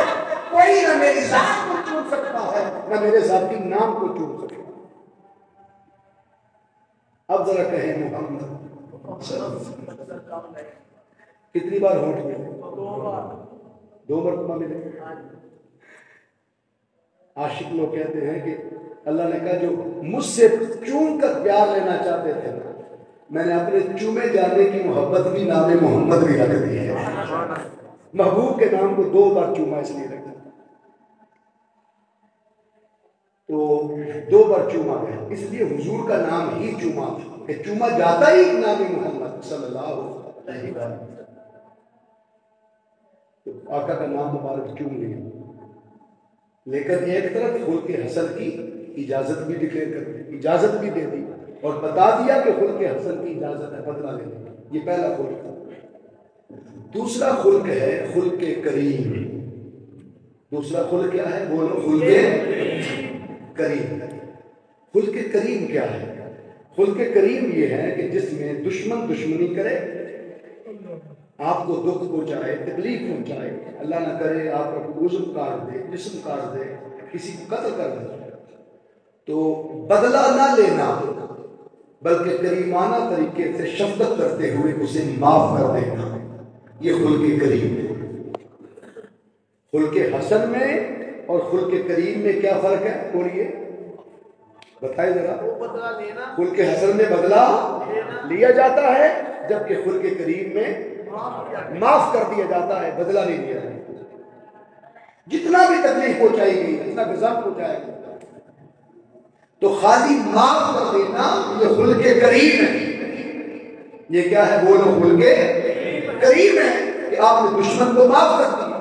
کوئی نہ میری ذات کو چوم سکتا ہے، نہ میرے ذاتی نام کو چوم سکتا ہے۔ اب ذرا کہیں محمد کتنی بار ہونٹ ملے؟ دو مرتبہ ملے۔ عاشق لوگ کہتے ہیں کہ اللہ نے کہا جو مجھ سے چوم کر پیار لینا چاہتے تھے نا، میں نے اپنے چومے جانے کی محبت بھی نام محمد بھی رکھ دی ہے۔ محبوب کے نام کو دو بار چوما اس لیے رکھا، تو دو بار چوما ہے، اس لیے حضور کا نام ہی چوما تھا، کہ چوما جاتا ہی نام محمد صلی اللہ علیہ وسلم، تو آقا کا نام مبارک چوم لیا۔ لیکن ایک طرف خلق حسن کی اجازت بھی ڈکلیئر کر دی، اجازت بھی دے دی، اور بتا دیا کہ خلق حسن کی اجازت ہے بدلہ لینے۔ یہ پہلا خلق۔ دوسرا خلق ہے خلق کریم۔ دوسرا خلق کیا ہے؟ بولو خلق کریم۔ خلق کریم کیا ہے؟ خلق کریم یہ ہے کہ جس میں دشمن دشمنی کرے، آپ کو دکھ پہنچائے، تکلیف پہنچائے، اللہ نہ کرے آپ کو عضو کاٹ دے، جسم کاٹ دے، کسی کو قتل کر دے، تو بدلہ نہ لینا بلکہ کریمانہ طریقے سے شفقت کرتے ہوئے اسے معاف کر دینا، یہ خلق کریم ہے۔ خلق حسن میں اور خلق کریم میں کیا فرق ہے؟ بولیے بتائیں ذرا۔ خلق حسن میں بدلہ لیا جاتا ہے، جبکہ خلق کریم میں معاف کر دیا جاتا ہے، بدلہ نہیں لیا جاتا۔ جتنا بھی تکلیف پہنچائی گئی، جتنا بھی غم پہنچایا گیا، تو خالی معاف کر دینا یہ خلق کریم ہے۔ یہ کیا ہے؟ بولو خلق کریم ہے کہ آپ نے دشمن کو معاف کر دیا۔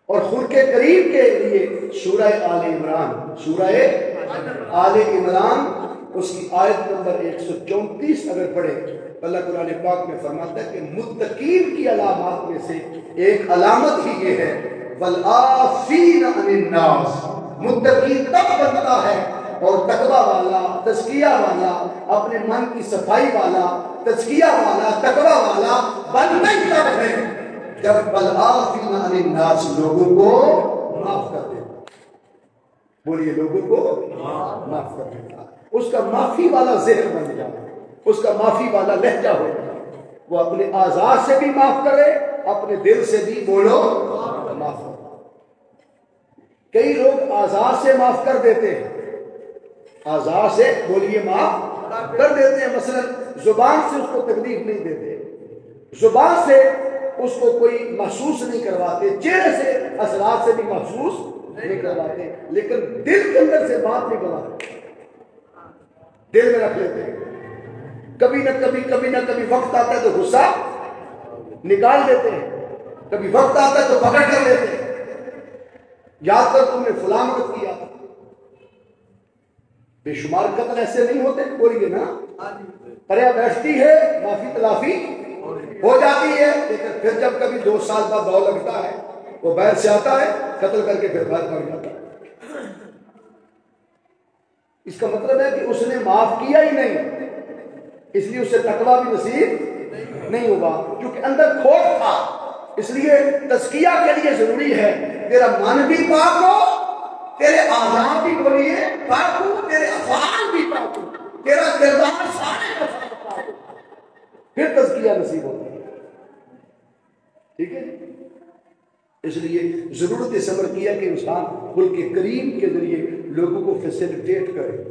اور خلق کریم کے لیے سورہ آل عمران، سورہ آل عمران اس کی آیت نمبر 134 اگر پڑھے، اللہ قرآن پاک میں فرماتا ہے کہ متقین کی علامات میں سے ایک علامت ہی یہ ہے والعافین عن الناس۔ متقی تب بنتا ہے اور تقوی والا، تزکیہ والا، اپنے من کی صفائی والا، تزکیہ والا، تقوی والا بنتا ہی تب ہے جب والعافین عن الناس لوگوں کو معاف کر دے۔ بولیے لوگوں کو معاف کر دیتا، اس کا معافی والا ذہن بن جائے، اس کا معافی والا لہجہ ہو جائے، وہ اپنے اعضاء سے بھی معاف کرے، اپنے دل سے بھی بولو معاف کرے۔ کئی لوگ اعضاء سے معاف کر دیتے ہیں، اعضاء سے بولیے معاف کر دیتے ہیں، مثلا زبان سے اس کو تکلیف نہیں دیتے، زبان سے اس کو کوئی محسوس نہیں کرواتے، چہرے سے اثرات سے بھی محسوس نہیں کرواتے، لیکن دل کے اندر سے بات نہیں کرواتے۔ دل میں رکھ لیتے ہیں. کبھی نہ کبھی وقت آتا ہے تو غصہ نکال دیتے ہیں, کبھی وقت آتا ہے تو پکڑ کر لیتے ہیں. یاد کر تم نے فلاں وقت کیا. بے شمار قتل ایسے نہیں ہوتے کوئی نا, پریا بیٹھتی ہے معافی تلافی ہو جاتی ہے, لیکن پھر جب کبھی 2 سال بعد دو لگتا ہے وہ باہر سے آتا ہے قتل کر کے پھر باہر پڑ جاتا ہے. اس کا مطلب ہے کہ اس نے معاف کیا ہی نہیں, اس لیے اسے تقویٰ بھی نصیب نہیں ہوگا کیونکہ اندر کھوٹ تھا. اس لیے تزکیہ کے لیے ضروری ہے تیرا من بھی پاک ہو, تیرے اعضاء بھی بولیے پاک ہو, تیرے افعال بھی پاک ہو, تیرا کردار سارے کا سارا پاک ہو, پھر تزکیہ نصیب ہوتا ہے. ٹھیک ہے. اس لیے ضرورت اس عمل کیا کہ انسان خلق کریم کے ذریعے لوگوں کو فیسیلیٹیٹ کرے,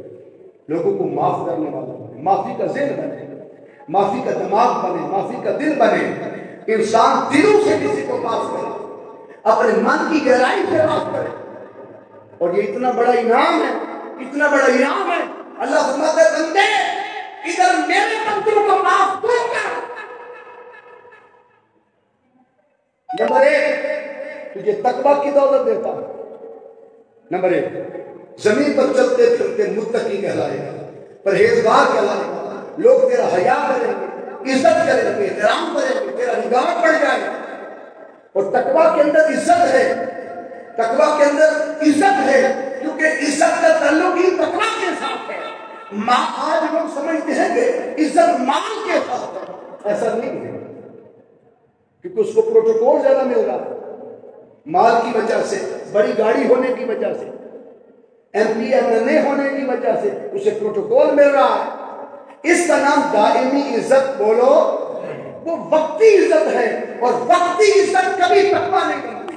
لوگوں کو معاف کرنے والا بنے, معافی کا ذہن بنے, معافی کا دماغ بنے, معافی کا دل بنے. انسان دلوں سے کسی کو معاف کرے, اپنے من کی گہرائی سے معاف کرے. اور یہ اتنا بڑا انعام ہے, اتنا بڑا انعام ہے. اللہ فرماتا ہے بندے ادھر میرے بندوں کو معاف تو کر. نمبر 1 تجھے تقویٰ کی دولت دیتا. نمبر 1 زمین پر چلتے پھرتے متقی کہلائے گا, پرہیزگار کہلائے گا. لوگ تیرا حیا کریں گے, عزت کریں گے, احترام کریں گے, تیرا نگاہ پڑ جائے گا. اور تقویٰ کے اندر عزت ہے, تقویٰ کے اندر عزت ہے, کیونکہ عزت کا تعلق ہی تقویٰ کے ساتھ ہے. آج لوگ سمجھتے ہیں کہ عزت مال کے ساتھ ہے, ایسا نہیں ہے, کیونکہ اس کو پروٹوکول زیادہ مل رہا ہے. مال کی وجہ سے, بڑی گاڑی ہونے کی وجہ سے, MP MLA ہونے کی وجہ سے اسے پروٹوکول مل رہا ہے. اس کا نام دائمی عزت بولو, وہ وقتی عزت ہے, اور وقتی عزت کبھی تقویٰ نہیں بنتی.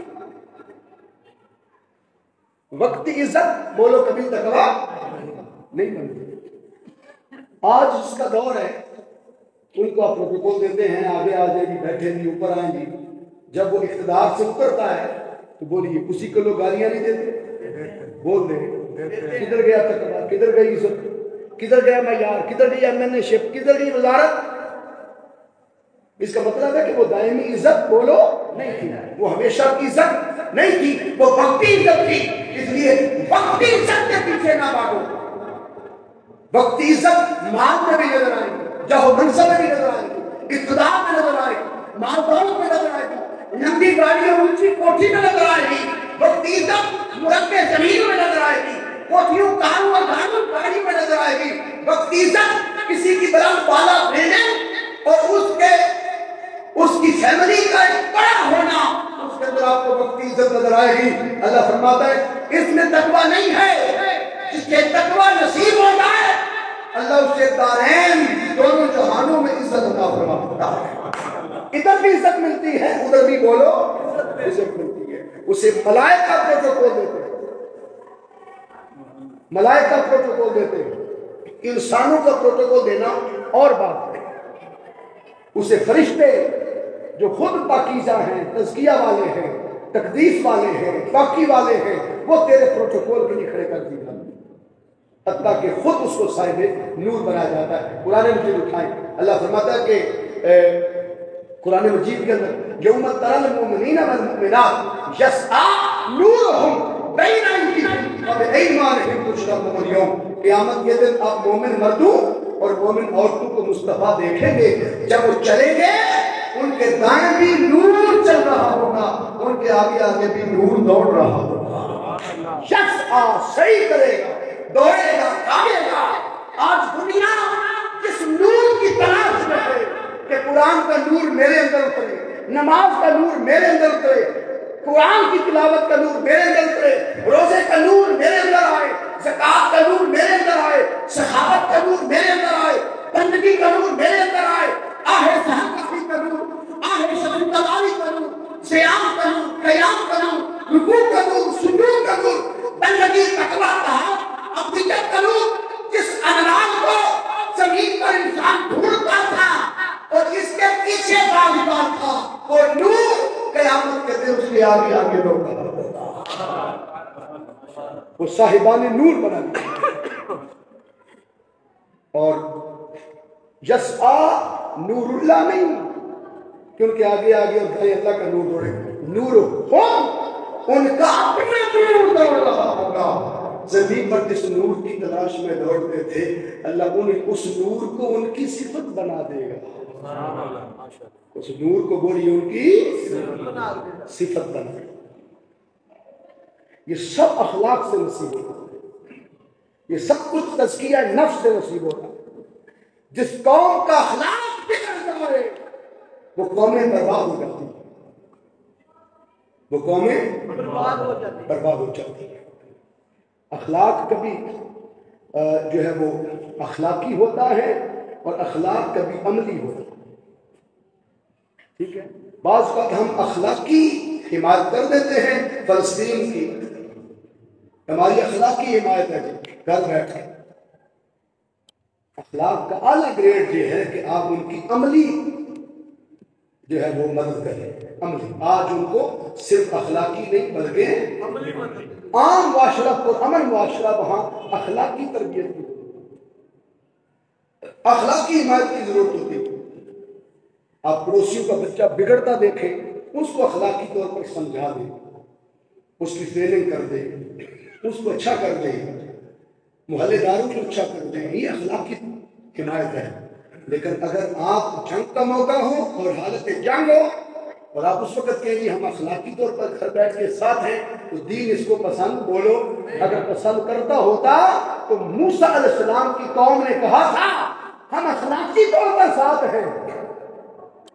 وقتی عزت بولو کبھی تقویٰ نہیں بنتی. آج اس کا دور ہے, ان کو آپ پروٹوکول دیتے ہیں, آگے آ جائے گی, بیٹھے گی, اوپر آئیں گی. جب وہ اقتدار سے اترتا ہے تو بولیے اسی کو لوگ گالیاں نہیں دیتے, بول دیں کدھر گیا تقویٰ, کدھر گئی عزت, کدھر گیا معیار, کدھر گئی MNA شپ, کدھر گئی وزارت. اس کا مطلب ہے کہ وہ دائمی عزت بولو نہیں تھی, وہ ہمیشہ کی عزت نہیں تھی, وہ وقتی عزت تھی. اس لیے وقتی عزت کے پیچھے نہ بھاگو. وقتی عزت مال میں بھی نظر آئے گی, جہو منصب میں بھی نظر آئے گی, اقتدار میں نظر آئے گی, مال دولت میں نظر آئے گی, لمبی گاڑیوں اونچی کوٹھی میں نظر آئے گی. وقتی عزت مربع زمین میں نظر آئے گی, کوٹھیوں کاروں اور گھروں گاڑی میں نظر آئے گی. وقتی عزت کسی کی بلند بالا بلڈنگ اور اس کی فیملی کا ایک بڑا ہونا, اس کے اندر آپ کو وقتی عزت نظر آئے گی. اللہ فرماتا ہے اس میں تقویٰ نہیں ہے. جس کے تقویٰ نصیب ہو جائے اللہ اس سے دارین دونوں جہانوں میں عزت عطا فرماتا ہے. ادھر بھی عزت ملتی ہے, ادھر بھی بولو عزت ملتی ہے. اسے ملائکہ پروٹوکول دیتے ہیں, ملائکہ پروٹوکول دیتے ہیں. انسانوں کا پروٹوکول دینا اور بات ہے. اسے فرشتے جو خود پاکیزہ ہیں, تزکیہ والے ہیں, تقدیس والے ہیں, پاکی والے ہیں, وہ تیرے پروٹوکول کے لیے کھڑے کر دی جاتے ہیں, حتیٰ کہ خود اس کو صاحب نور بنایا جاتا ہے. قرآن مجید اٹھائیں, اللہ فرماتا ہے کہ قرآن مجید کے اندر یوم تری المؤمنین والمؤمنات یسعی نورہم بین ایدیہم وبایمانہم بشراکم اليوم. قیامت کے دن آپ مومن مردوں اور مومن عورتوں کو مصطفیٰ دیکھیں گے, جب وہ چلیں گے ان کے دائیں بھی نور چل رہا ہوگا, ان کے آگے آگے بھی نور دوڑ رہا ہوگا. یسعی صحیح کرے گا, دوڑے گا, بھاگے گا. آج دنیا جس نور کی تلاش میں ہے کہ قرآن کا نور میرے اندر اترے, نماز کا نور میرے اندر اترے, قرآن کی تلاوت کا نور میرے اندر اترے, روزے کا نور میرے اندر آئے, زکات کا نور میرے اندر آئے, سخاوت کا نور میرے اندر آئے, بندگی کا نور میرے اندر آئے, آہ سحر کا نور, آہ شب تلاوی کا نور, صیام کا نور, قیام کا نور, رکوع کا نور, سجود کا نور, بندگی تقویٰ عقیدت کا نور, جس انوار کو زمین پر انسان ڈھونڈتا تھا اور اس کے پیچھے بھاگتا تھا, وہ نور قیامت کے دن اس کے آگے آگے دوڑتا رہتا, وہ صاحبان نور بنا دیا. اور یسعا نور اللہ نہیں کہ ان کے آگے آگے اور بھائی اللہ کا نور دوڑے، نور ان کا اپنا نور دوڑ رہا ہوگا۔ زمین پر جس نور کی تلاش میں دوڑتے تھے، اللہ اس نور کو ان کی صفت بنا دے گا۔ اس نور کو بولی ان کی صفت بنا دے گا۔ یہ سب اخلاق سے نصیب ہوتا، یہ سب کچھ تزکیہ نفس سے نصیب ہوتا۔ جس قوم کا اخلاق بگڑ جائے وہ قومیں برباد ہو جاتی ہیں، وہ قومیں برباد ہو جاتی ہیں۔ اخلاق کبھی جو ہے وہ اخلاقی ہوتا ہے اور اخلاق کبھی عملی ہوتا ہے، ٹھیک ہے۔ بعض وقت ہم اخلاقی حمایت کر دیتے ہیں فلسطین کی، ہماری اخلاقی حمایت ہے جی گھر بیٹھ کے۔ اخلاق کا اعلیٰ گریڈ یہ ہے کہ آپ ان کی عملی جو ہے وہ مدد کریں، عملی۔ آج ان کو صرف اخلاقی نہیں بلکہ عام معاشرہ پر امن معاشرہ، وہاں اخلاقی تربیت کی اخلاقی حمایت کی ضرورت ہوتی ہے۔ آپ پڑوسیوں کا بچہ بگڑتا دیکھیں، اس کو اخلاقی طور پر سمجھا دیں، اس کی ٹریننگ کر دیں، اس کو اچھا کر دیں، محلے داروں کو اچھا کر دیں، یہ اخلاقی حمایت ہے۔ لیکن اگر آپ جنگ کا موقع ہو اور حالت جنگ ہو اور آپ اس وقت کہیں گے ہم اخلاقی طور پر گھر بیٹھ کے ساتھ ہیں، تو دین اس کو پسند بولو۔ اگر پسند کرتا ہوتا تو موسیٰ علیہ السلام کی قوم نے کہا تھا ہم اخلاقی طور پر ساتھ ہیں،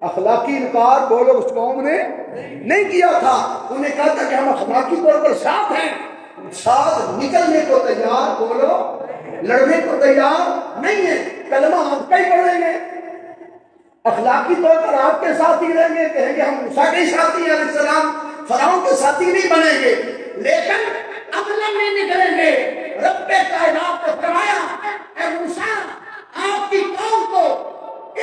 اخلاقی انکار بولو اس قوم نے نہیں کیا تھا۔ انہیں کہا تھا کہ ہم اخلاقی طور پر ساتھ ہیں، ساتھ نکلنے کو تیار بولو، لڑنے کو تیار نہیں ہے۔ کلمہ آپ کا ہی پڑھیں گے، اخلاقی طور پر آپ کے ساتھی رہیں گے، کہیں گے ہم موسیٰ کے ساتھی ہیں علیہ السلام، فرعون کے ساتھی نہیں بنیں گے، لیکن عملاً نہیں نکلیں گے۔ رب کائنات نے فرمایا اے موسیٰ آپ کی قوم کو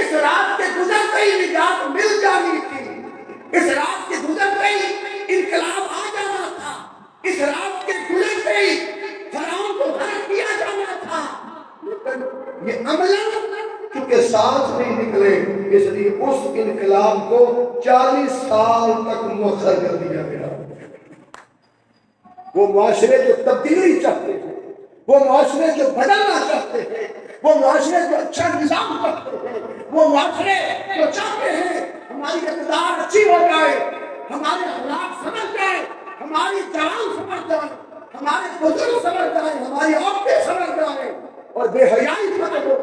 اس رات کے گزرتے ہی نجات مل جانی تھی، اس رات کے گزرتے ہی انقلاب آ جانا تھا، اس رات کے گزرتے ہی فرعون کو غرق کیا جانا تھا، لیکن یہ عملاً کیونکہ ساتھ نہیں نکلے اس لیے اس انقلاب کو 40 سال تک مؤخر کر دیا گیا۔ وہ معاشرے جو تبدیلی چاہتے ہیں، وہ معاشرے جو بدلنا چاہتے ہیں، وہ معاشرے جو اچھا نظام چاہتے ہیں، وہ معاشرے جو چاہتے ہیں ہماری اقتدار اچھی ہو جائے، ہمارے اخلاق سمجھ جائے، ہماری جوان سمجھ جائے، ہمارے بزرگ سمجھ جائے، ہماری عورتیں سمجھ جائے اور بے حیائی ختم ہو،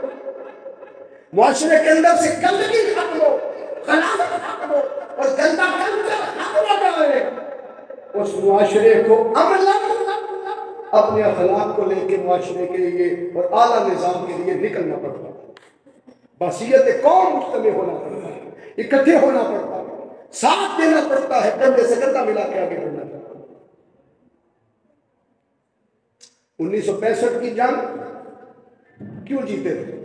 معاشرے کے اندر سے گندگی ختم ہو، غلاظت ختم ہو اور گندا کلچر ختم ہو جائے، اس معاشرے کو عملاً اپنے اخلاق کو لے کے معاشرے کے لیے اور اعلیٰ نظام کے لیے نکلنا پڑتا ہے، بحثیت قوم مجتمع ہونا پڑتا ہے، اکٹھے ہونا پڑتا ہے، ساتھ دینا پڑتا ہے، کندھے سے کندھا ملا کے آگے بڑھنا پڑتا ہے۔ 1965 کی جنگ کیوں جیتے تھے؟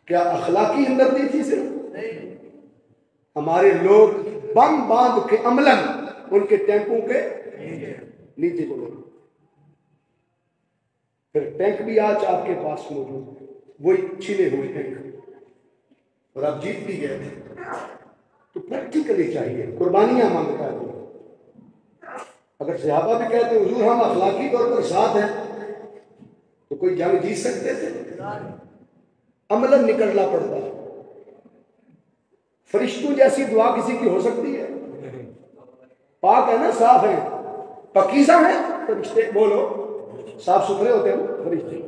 کیا اخلاقی ہمدردی تھی صرف؟ ہمارے لوگ بم باندھ کے عملاً ان کے ٹینکوں کے نیچے چلے گئے، پھر ٹینک بھی آج آپ کے پاس موجود ہے، وہی چھنے ہوئے ٹینک، اور آپ جیت بھی گئے تھے۔ تو پریکٹیکلی چاہیے، قربانیاں مانگتا ہے۔ اگر صحابہ بھی کہتے ہیں حضور ہم اخلاقی طور پر ساتھ ہیں، تو کوئی جنگ جیت سکتے تھے؟ عملاً نکلنا پڑتا ہے۔ فرشتوں جیسی دعا کسی کی ہو سکتی ہے؟ پاک ہے نا، صاف ہے، پاکیزہ ہیں فرشتے، بولو صاف ستھرے ہوتے ہیں فرشتے۔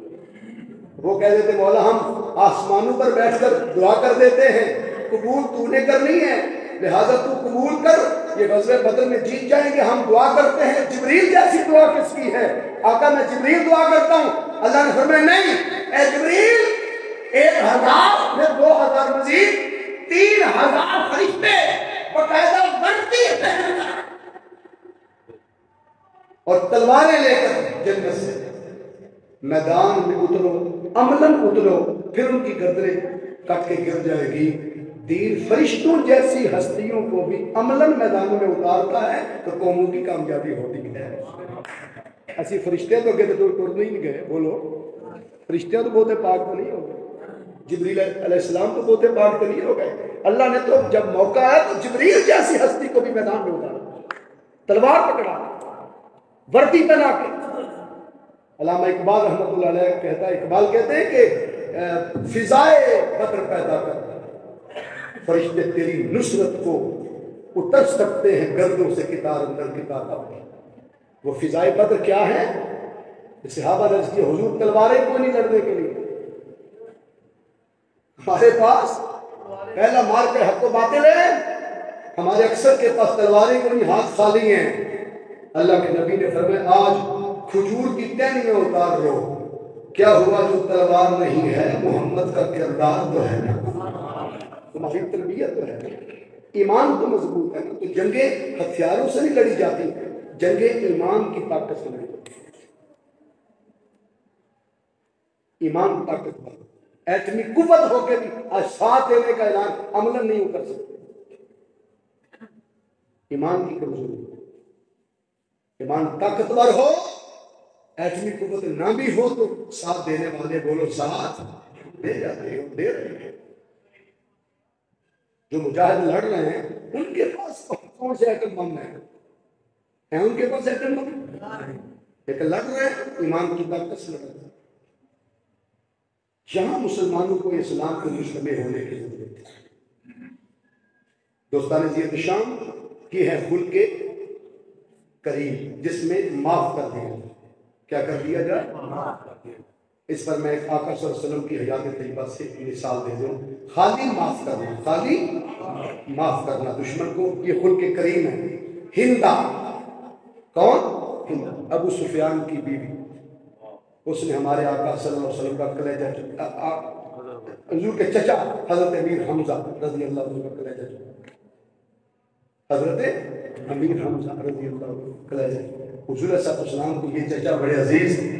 وہ کہہ دیتے مولا ہم آسمانوں پر بیٹھ کر دعا کر دیتے ہیں، قبول تو نے کرنی ہے لہذا تو قبول کر، یہ غزوہ بدر میں جیت جائیں گے، ہم دعا کرتے ہیں۔ جبریل جیسی دعا کس کی ہے؟ آقا میں جبریل دعا کرتا ہوں، اللہ نے فرمایا نہیں اے جبریل 1000 پھر 2000 مزید 3000 فرشتے باقاعدہ بڑھتی پہن اور تلواریں لے کر جنت سے میدان میں اترو، عملاً اترو، پھر ان کی گردنیں کٹ کے گر جائے گی۔ دین فرشتوں جیسی ہستیوں کو بھی عملاً میدانوں میں اتارتا ہے تو قوموں کی کامیابی ہوتی ہے۔ ایسی فرشتے تو گئے تو ٹر نہیں گئے، بولو فرشتے تو بہت پاک تو نہیں ہو گئے، جبریل علیہ السلام تو بہت پاک تو نہیں ہو گئے، اللہ نے تو جب موقع آیا تو جبریل جیسی ہستی کو بھی میدان میں اتارا، تلوار پکڑا، وردی پہنا کے۔ علامہ اقبال رحمۃ اللہ علیہ کہتا ہے، اقبال کہتے ہیں کہ فضائے بدر پیدا کر، فرشتے تیری نصرت کو اتر سکتے ہیں گردوں سے کتار اندر کتاب۔ وہ فضائے بدر کیا ہے؟ صحابہ نے کی حضور تلواریں کوئی نہیں لڑنے کے لیے، ہمارے پاس پہلا مار کے حق و باطل ہے، ہمارے اکثر کے پاس تلواریں کوئی نہیں، ہاتھ خالی ہیں۔ اللہ کے نبی نے فرمایا آج کھجور کی ٹہنیاں اتار لو، کیا ہوا جو تلوار نہیں ہے، محمد کا کردار تو ہے نا، تمہاری تربیت تو ہے نا، ایمان تو مضبوط ہے نا۔ تو جنگیں ہتھیاروں سے نہیں لڑی جاتی، جنگیں ایمان کی طاقت سے لڑی جاتی، ایمان طاقتور، ایٹمی قوت ہو کے بھی آج ساتھ دینے کا اعلان عملاً نہیں کر سکتے، ایمان کی کمزوری۔ ایمان طاقتور ہو، ایٹمی قوت نہ بھی ہو تو ساتھ دینے والے بولو ساتھ دے جاتے ہو، دے رہے ہیں۔ جو مجاہد لڑ رہے ہیں ان کے پاس کون سے ایٹم بم ہیں ان کے پاس ایٹم بم، لیکن لڑ رہے ہیں ایمان کی طاقت سے لڑ رہے ہیں۔ جہاں مسلمانوں کو اسلام کو مجتمع ہونے کی ضرورت ہے۔ دوستان زیت شام کی ہے خلق کریم، جس میں معاف کر دیا، کیا کر دیا جائے؟ اس پر میں ایک آقا صلی اللہ علیہ وسلم کی حیات طیبہ سے مثال دے دوں، خالی معاف کرنا، خالی معاف کرنا دشمن کو، یہ خلق کریم ہے۔ ہندا، کون؟ ہندا، ابو سفیان کی بیوی، اس نے ہمارے آقا صلی اللہ علیہ وسلم کا کلیجہ، حضور کے چچا حضرت امیر حمزہ رضی اللہ عنہ کا کلیجہ، حضرت امیر حمزہ رضی اللہ عنہ کا کلیجہ، حضور صلی اللہ علیہ وسلم کو یہ چچا بڑے عزیز تھے۔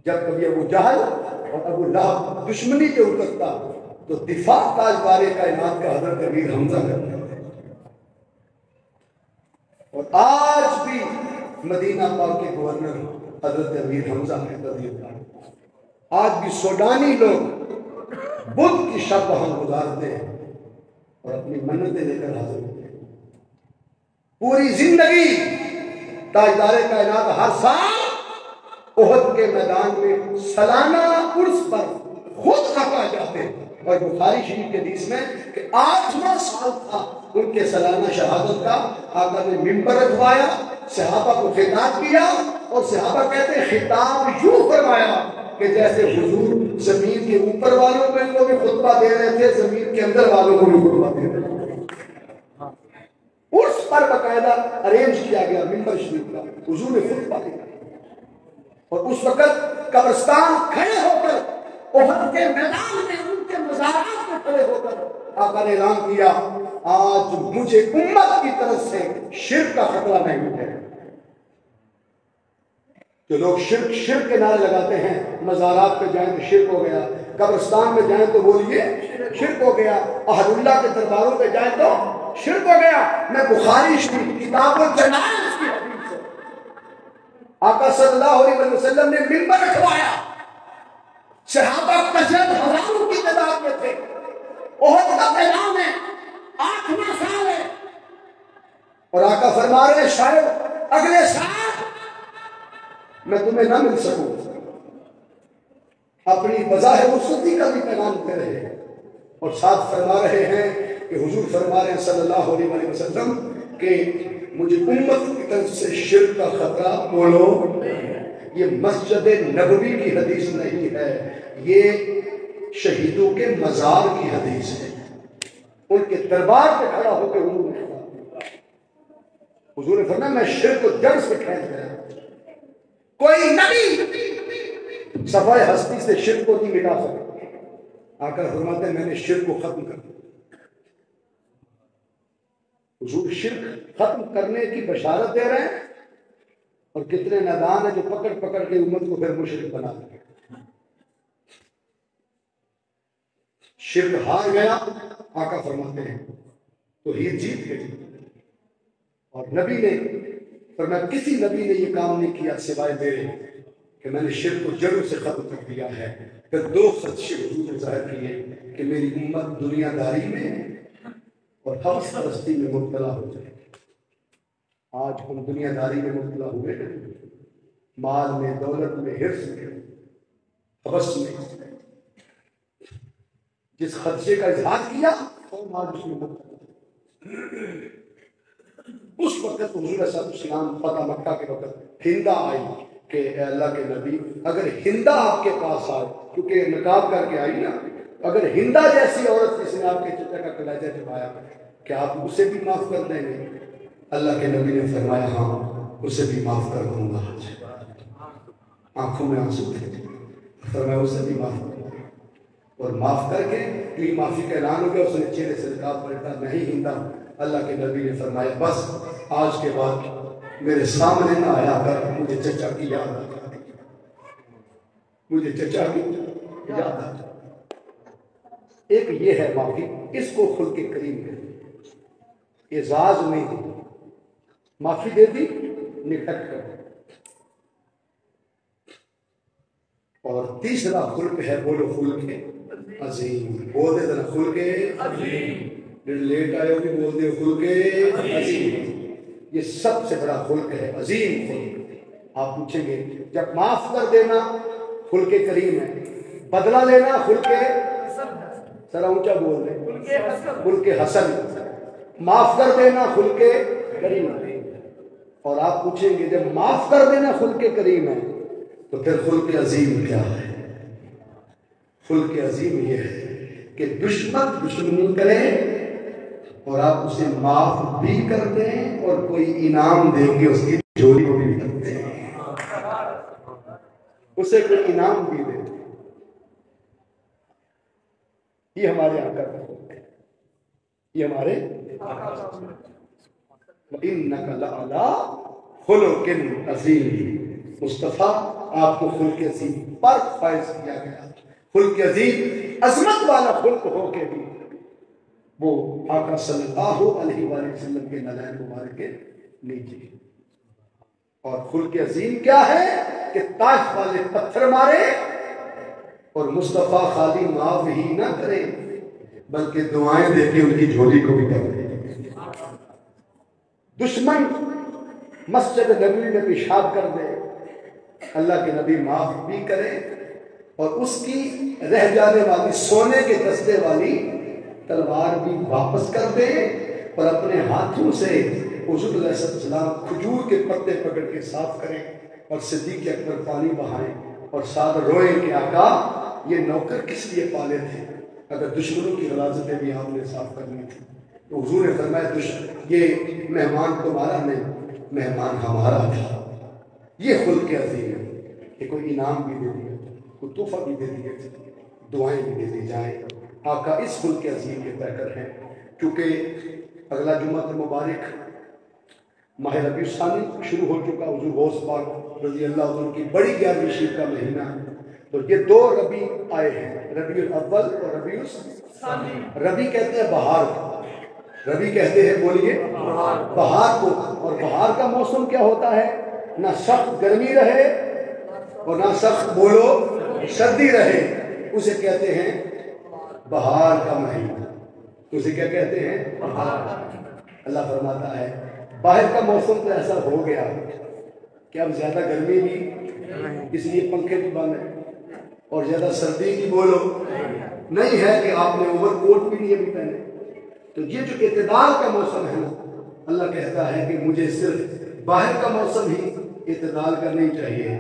جب کبھی ابو جہل اور ابو لہب دشمنی کے اترتا تو دفاع تاجدار کائنات کا حضرت امیر حمزہ کرتے تھے۔ اور آج بھی مدینہ پاک کے گورنر حضرت امیر حمزہ رضی اللہ عنہ، آج بھی سوڈانی لوگ بدھ کی شب وہاں گزارتے ہیں اور اپنی منتیں لے کر حاضر ہوتے ہیں۔ پوری زندگی تاجدار کائنات ہر سال احد کے میدان میں سالانہ عرس پر خود خفا جاتے ہیں، اور بخاری شریف کے حدیث میں کہ 8واں سال تھا ان کے سالانہ شہادت کا، آقا نے ممبر رکھوایا، صحابہ کو خطاب کیا، اور صحابہ کہتے ہیں خطاب یوں فرمایا کہ جیسے حضور زمین کے اوپر والوں کو بھی خطبہ دے رہے تھے، زمین کے اندر والوں کو بھی خطبہ دے رہے تھے۔ عرس پر باقاعدہ ارینج کیا گیا ممبر شریف کا، حضور نے خطبہ دیا، اور اس وقت قبرستان کھڑے ہو کر احد کے میدان میں ان کے مزارات میں کھڑے ہو کر آقا نے اعلان کیا آج مجھے امت کی طرف سے شرک کا خطرہ نہیں ہے۔ جو لوگ شرک کے نعرے لگاتے ہیں، مزارات پہ جائیں تو شرک ہو گیا، قبرستان میں جائیں تو بولیے شرک ہو گیا، اہل اللہ کے درباروں پہ جائیں تو شرک ہو گیا، میں بخاری شریف کتاب الجنائز کی حدیث سے آقا صلی اللہ علیہ وسلم نے ممبر رکھوایا، صحابہ کثرت ہزاروں کی تعداد میں تھے، احد کا میدان ہے، 8واں سال ہے، اور آقا فرما رہے ہیں شاید اگلے سال میں تمہیں نہ مل سکوں، اپنی بظاہر رخصتی کا بھی پیغام دے رہے ہیں، اور ساتھ فرما رہے ہیں کہ حضور فرما رہے ہیں صلی اللہ علیہ وسلم کہ مجھے امت کی طرف سے شرک کا خطرہ بولو۔ یہ مسجد نبوی کی حدیث نہیں ہے، یہ شہیدوں کے مزار کی حدیث ہے، ان کے دربار پہ کھڑا ہو کے حضور نے فرمایا میں شرک کو جڑ سے کھینچ گیا، کوئی نبی صفائے ہستی سے شرک کو نہیں مٹا سکتا۔ آقا فرماتے ہیں میں نے شرک کو ختم کر دیا۔ حضور شرک ختم کرنے کی بشارت دے رہے ہیں، اور کتنے نادان ہیں جو پکڑ پکڑ کے امت کو پھر مشرک بنا دیں۔ شرک ہار گیا، آقا فرماتے ہیں تو یہ جیت گئی، اور نبی نے فرمایا کسی نبی نے یہ کام نہیں کیا سوائے میرے، کہ میں نے شرک کو جڑوں سے ختم کر دیا ہے. پھر 2 خدشے حضور نے ظاہر کیے کہ میری امت دنیا داری میں اور حوث پرستی میں مبتلا ہو جائے. آج ہم دنیا داری میں مبتلا ہوئے ہیں، مال میں، دولت میں، حرص میں، حوث میں. جس خدشے کا اظہار کیا قوم آج اس میں مبتلا. اس وقت حضور صلی اللہ علیہ وسلم فتح مکہ کے وقت ہندا آئی کہ اے اللہ کے نبی، اگر ہندا آپ کے پاس آئے، کیونکہ نقاب کر کے آئی نا، اگر ہندا جیسی عورت جس نے آپ کے چچا کا کلیجہ چبایا، کیا آپ اسے بھی معاف کر دیں گے؟ اللہ کے نبی نے فرمایا ہاں اسے بھی معاف کر دوں گا. آنکھوں میں آنسو تھے، فرمایا اسے بھی معاف کر دوں. اور معاف کر کے کیونکہ معافی کا اعلان ہو گیا، اس نے چہرے سے نقاب پلٹا، نہیں ہندا. اللہ کے نبی نے فرمایا بس آج کے بعد میرے سامنے نہ آیا کر، مجھے چچا کی یاد آتا، مجھے چچا کی یاد آتا. ایک یہ ہے معافی، اس کو خلق کریم ہے، اعزاز نہیں دی، معافی دے دی نکٹ کر. اور تیسرا خلق ہے، بولو خلق عظیم. بول دے ذرا خلق عظیم. لیٹ آئے ہو بھی بول دے خلق عظیم. یہ سب سے بڑا خلق ہے، عظیم خلق. آپ پوچھیں گے جب معاف کر دینا خلق کریم ہے، بدلہ لینا خلق، ذرا اونچا بول دیں، خلق حسن. معاف کر دینا خلق کریم ہے. اور آپ پوچھیں گے جب معاف کر دینا خلق کریم ہے تو پھر خلق عظیم کیا ہے؟ خلق عظیم یہ ہے کہ دشمن دشمنی کرے اور آپ اسے معاف بھی کر دیں اور کوئی انعام دے کے اس کی جھولی کو بھی بھر دیں، اسے کوئی انعام بھی دے. یہ ہمارے آقا کا خلق ہے، یہ ہمارے وَإِنَّكَ لَعَلَىٰ خُلُقٍ عَظِيمٍ. مصطفیٰ آپ کو خلق عظیم پر فائز کیا گیا. خلق عظیم عظمت والا خلق ہو کے بھی وہ آقا صلی اللہ علیہ وآلہ وسلم کے نالین مبارک کے نیچے. اور خلق عظیم کیا ہے کہ طائف والے پتھر مارے اور مصطفیٰ خالی معاف ہی نہ کرے بلکہ دعائیں دے کے ان کی جھولی کو بھی بھر دے. دشمن مسجد نبوی میں پیشاب کر دے، اللہ کے نبی معاف بھی کرے اور اس کی رہ جانے والی سونے کے دستے والی تلوار بھی واپس کر دے اور اپنے ہاتھوں سے حضور علیہ السلام کھجور کے پتے پکڑ کے صاف کریں اور صدیق اکبر پانی بہائیں اور ساتھ روئیں کہ آقا یہ نوکر کس لیے پالے تھے اگر دشمنوں کی غلاظتیں بھی آپ نے صاف کرنی تھی. تو حضور نے فرمایا یہ مہمان تمہارا نہیں، مہمان ہمارا تھا. یہ خلق عظیم ہے کہ کوئی انعام بھی دے دیا، کوئی تحفہ بھی دے دیا، دعائیں بھی دے دی جائیں. آقا اس خلق عظیم کے پیکر ہیں. کیونکہ اگلا جمعہ مبارک ماہ ربیع الثانی شروع ہو چکا، حضور غوث پاک رضی اللہ عنہ کی بڑی 11ویں شب کا مہینہ ہے. تو یہ 2 ربیع آئے ہیں، ربیع الاول اور ربیع الثانی. ربیع کہتے ہیں بہار کو، ربیع کہتے ہیں بولیے بہار کو. اور بہار کا موسم کیا ہوتا ہے؟ نہ سخت گرمی رہے اور نہ سخت بولو سردی رہے، اسے کہتے ہیں بہار کا مہینہ. اسے کیا کہتے ہیں؟ بہار. اللہ فرماتا ہے باہر کا موسم تو ایسا ہو گیا کہ اب زیادہ گرمی بھی، اس لیے پنکھے بھی بند ہیں، اور زیادہ سردی بھی بولو نہیں ہے کہ آپ نے اوور کوٹ بھی نہیں ابھی پہنے. تو یہ جو اعتدال کا موسم ہے نا، اللہ کہتا ہے کہ مجھے صرف باہر کا موسم ہی اعتدال کرنی چاہیے،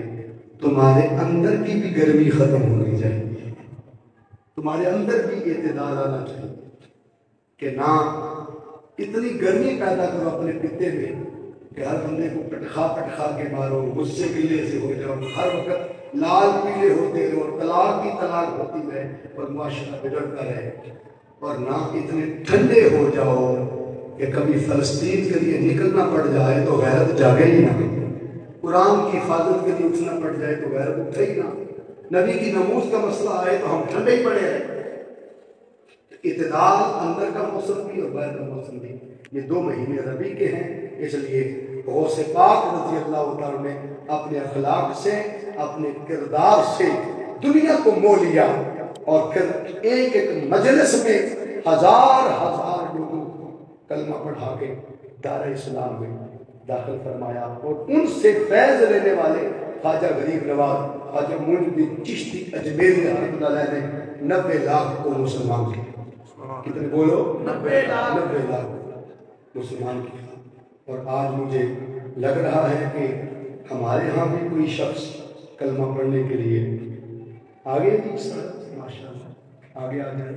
تمہارے اندر کی بھی گرمی ختم ہونی چاہیے، تمہارے اندر بھی اعتدال آنا چاہیے کہ نہ اتنی گرمی پیدا کرو اپنے پتے میں کہ ہر بندے کو پٹخا کے مارو، غصے گلے سے ہو جاؤ، ہر وقت لال پیلے ہوتے رہو، طلاق کی طلاق ہوتی رہے اور معاشرہ بگڑتا رہے. اور نہ اتنے ٹھنڈے ہو جاؤ کہ کبھی فلسطین کے لیے نکلنا پڑ جائے تو غیرت جاگے ہی نہ، قرآن کی حفاظت کے لیے اٹھنا پڑ جائے تو غیرت اٹھے ہی نہ، نبی کی نموز کا مسئلہ آئے تو ہم ٹھنڈے ہی پڑے رہے. اعتدال اندر کا موسم بھی اور باہر کا موسم بھی. یہ 2 مہینے ربیع کے ہیں، اس لیے غوث پاک رضی اللہ عنہ نے اپنے اخلاق سے، اپنے کردار سے دنیا کو مو لیا اور پھر ایک ایک مجلس میں ہزار ہزار لوگوں کو کلمہ پڑھا کے دار اسلام میں داخل فرمایا، اور ان سے فیض لینے والے خواجہ غریب نواز خواجہ معین الدین چشتی اجمیری رحمۃ اللہ علیہ نے 90 لاکھ کو مسلمان کیا۔ کتنے بولو؟ 90 لاکھ مسلمان کیا۔ اور آج مجھے لگ رہا ہے کہ ہمارے ہاں بھی کوئی شخص کلمہ پڑھنے کے لیے آگے آگے آ جائے۔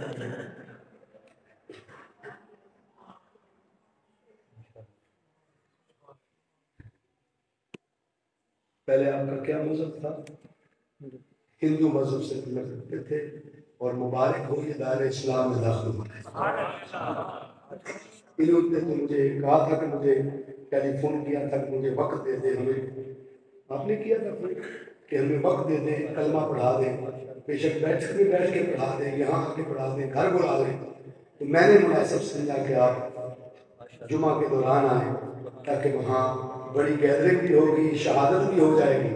پہلے آپ کا کیا مذہب تھا؟ ہندو مذہب سے تعلق رکھتے تھے، اور مبارک ہو یہ دائرہ اسلام میں داخل ہوئے۔ انہوں نے تو مجھے کہا تھا کہ مجھے ٹیلی فون کیا تھا کہ مجھے وقت دے دیں، ہمیں آپ نے کیا تھا کہ ہمیں وقت دے دیں، کلمہ پڑھا دیں، بے شک بیٹھ کے پڑھا دیں، یہاں آ کے پڑھا دیں، گھر بلا دیں۔ تو میں نے مناسب سمجھا کہ آپ جمعہ کے دوران آئیں تاکہ وہاں بڑی گیدرنگ بھی ہوگی، شہادت بھی ہو جائے گی،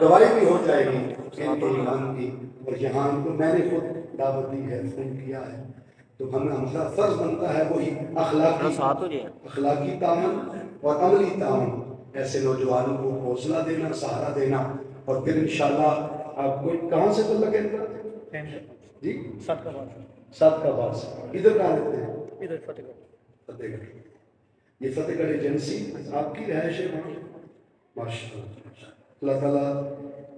گواہی بھی ہو جائے گی ان کے ایمان کی، اور یہاں ان کو میں نے خود دعوت دی ہے، فون کیا ہے۔ تو ہمارا فرض بنتا ہے وہی اخلاقی تعاون اور عملی تعاون، ایسے نوجوانوں کو حوصلہ دینا، سہارا دینا، اور پھر انشاءاللہ آپ کو کہاں سے تعلق ہے؟ جی سات کا باز ادھر کہاں رہتے ہیں؟ ادھر فتح گڑھ۔ یہ فتح گڑھ ایجنسی آپ کی رہائش ہے وہاں؟ ماشاءاللہ، اللہ تعالیٰ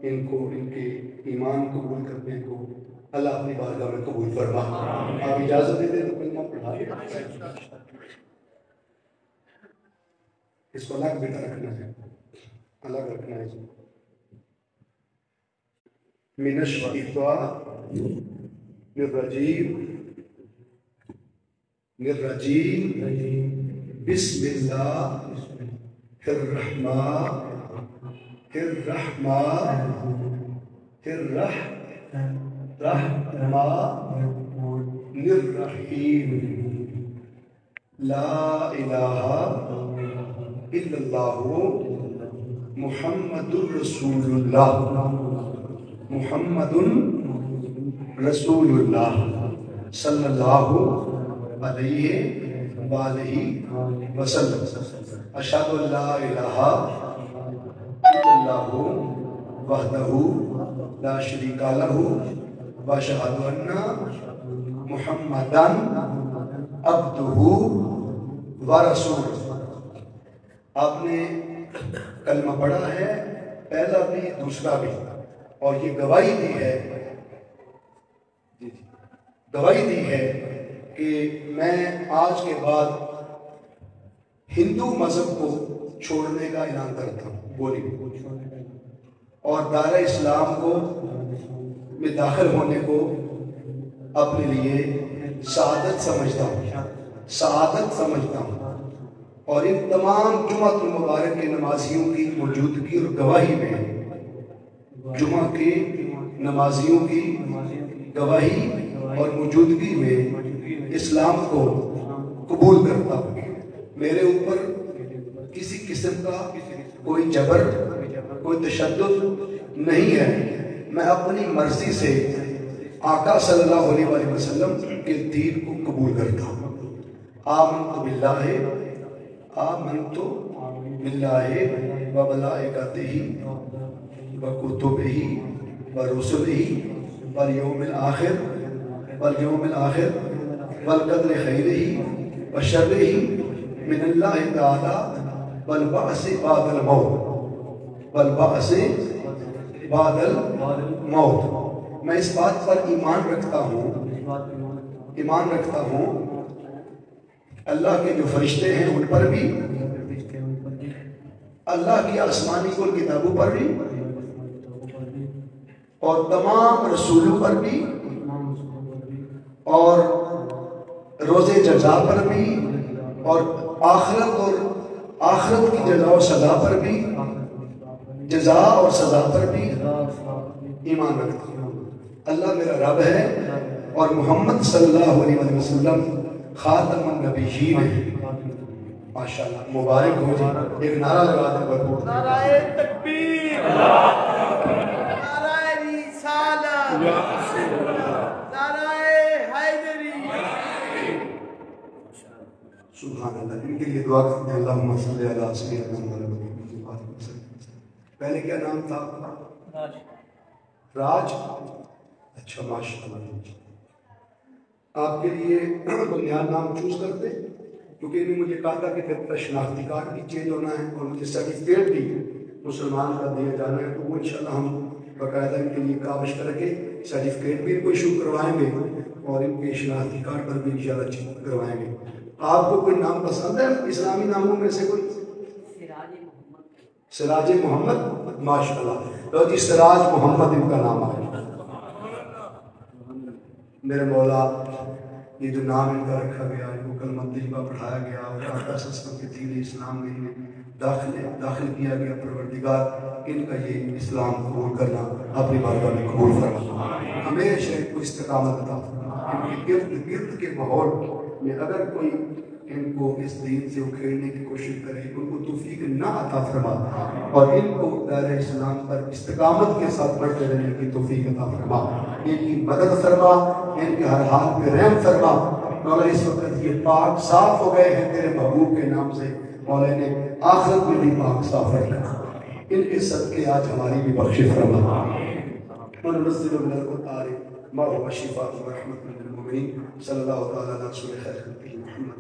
ان کو ان کے ایمان قبول کرنے کو اللہ اپنی بارگاہ میں قبول فرما۔ آپ اجازت دے دیں تو کلمہ پڑھا لیں۔ اس کو الگ بیٹا رکھنا ہے، الگ رکھنا ہے۔ من الشیطان الرجیم بسم اللہ الرحمن الرحیم لا الہ الا اللہ محمد رسول اللہ، محمد رسول اللہ صلی اللہ علیہ وآلہ وسلم۔ اشہد ان لا الہ الا اللہ وحدہ لا شریک لہ واشہد ان محمدا عبدہ ورسولہ۔ آپ نے کلمہ پڑھا ہے، پہلا بھی دوسرا بھی، اور یہ گواہی دی ہے، گواہی دی ہے کہ میں آج کے بعد ہندو مذہب کو چھوڑنے کا اعلان کرتا ہوں، بولی، اور دائرہ اسلام کو میں داخل ہونے کو اپنے لیے سعادت سمجھتا ہوں، اور ان تمام جمعہ المبارک کے نمازیوں کی موجودگی اور گواہی میں، جمعہ کے نمازیوں کی گواہی اور موجودگی میں اسلام کو قبول کرتا ہوں۔ میرے اوپر کسی قسم کا کوئی جبر، کوئی تشدد نہیں ہے، میں اپنی مرضی سے آقا صلی اللہ علیہ وآلہ وسلم کے دین کو قبول کرتا ہوں۔ آمنت باللہ و ملائکتہ و کتبہ و رسلہ والیوم الآخر والقدر خیرہ و شرہ من اللہ تعالی والبعث بعد الموت۔ میں اس بات پر ایمان رکھتا ہوں اللہ کے جو فرشتے ہیں ان پر بھی، اللہ کی آسمانی کل کتابوں پر بھی، اور تمام رسولوں پر بھی، اور روز جزا پر بھی، اور آخرت کی جزا و سزا پر بھی، جزا اور سزا پر بھی ایمان رکھتا ہوں۔ اللہ میرا رب ہے اور محمد صلی اللہ علیہ وسلم خاتم النبیین ہے۔ ماشاءاللہ، مبارک ہو جی، ایک نعرہ لگا دیں بھرپور۔ نعرہ تکبیر۔ سبحان اللہ. ان کے لیے دعا کرتے ہیں اللہم صلی علی سیدنا محمد. پہلے کیا نام تھا آپ کا؟ راج. اچھا ماشاء اللہ. آپ کے لیے بنیاد نام چوز کرتے کیونکہ انہوں نے مجھے کہا تھا کہ پھر شناختی کارڈ بھی چینج ہونا ہے اور مجھے سرٹیفکیٹ بھی مسلمان کا دیا جانا ہے. تو وہ انشاءاللہ ہم باقاعدہ ان کے لیے کاوش کر کے سرٹیفکیٹ بھی ان کو ایشو کروائیں گے اور ان کے شناختی کارڈ پر بھی انشاءاللہ چیک کروائیں گے. آپ کو کوئی نام پسند ہے اسلامی ناموں میں سے کوئی؟ سراج محمد. ماشاء اللہ. تو جی سراج محمد ان کا نام ہے. میرے مولا یہ جو نام ان کا رکھا گیا ان کو کلمہ طیبہ پڑھایا گیا اور آقا صلی اللہ علیہ وسلم کے دین اسلام میں داخل کیا گیا. پروردگار ان کا یہ اسلام قبول کرنا اپنی بارگاہ میں قبول فرما. ہمیشہ ان کو استقامت عطا فرما. ان کے گرد کے ماحول میں اگر کوئی ان کو اس دین سے اکھیڑنے کی کوشش کرے ان کو توفیق نہ عطا فرما اور ان کو دائرہ اسلام پر استقامت کے ساتھ بڑھتے رہنے کی توفیق عطا فرما. ان کی مدد فرما. ان کے ہر حال پہ رحم فرما. مولا اس وقت یہ پاک صاف ہو گئے ہیں تیرے محبوب کے نام سے. مولا نے آخرت میں بھی پاک صاف رکھنا. ان کے صدقے آج ہماری بھی بخشش فرما. وننزل من القرآن ما هو شفاء ورحمة للمؤمنين صلی اللہ تعالی علی رسول خیر خلقہ محمد.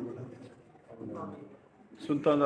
سلطان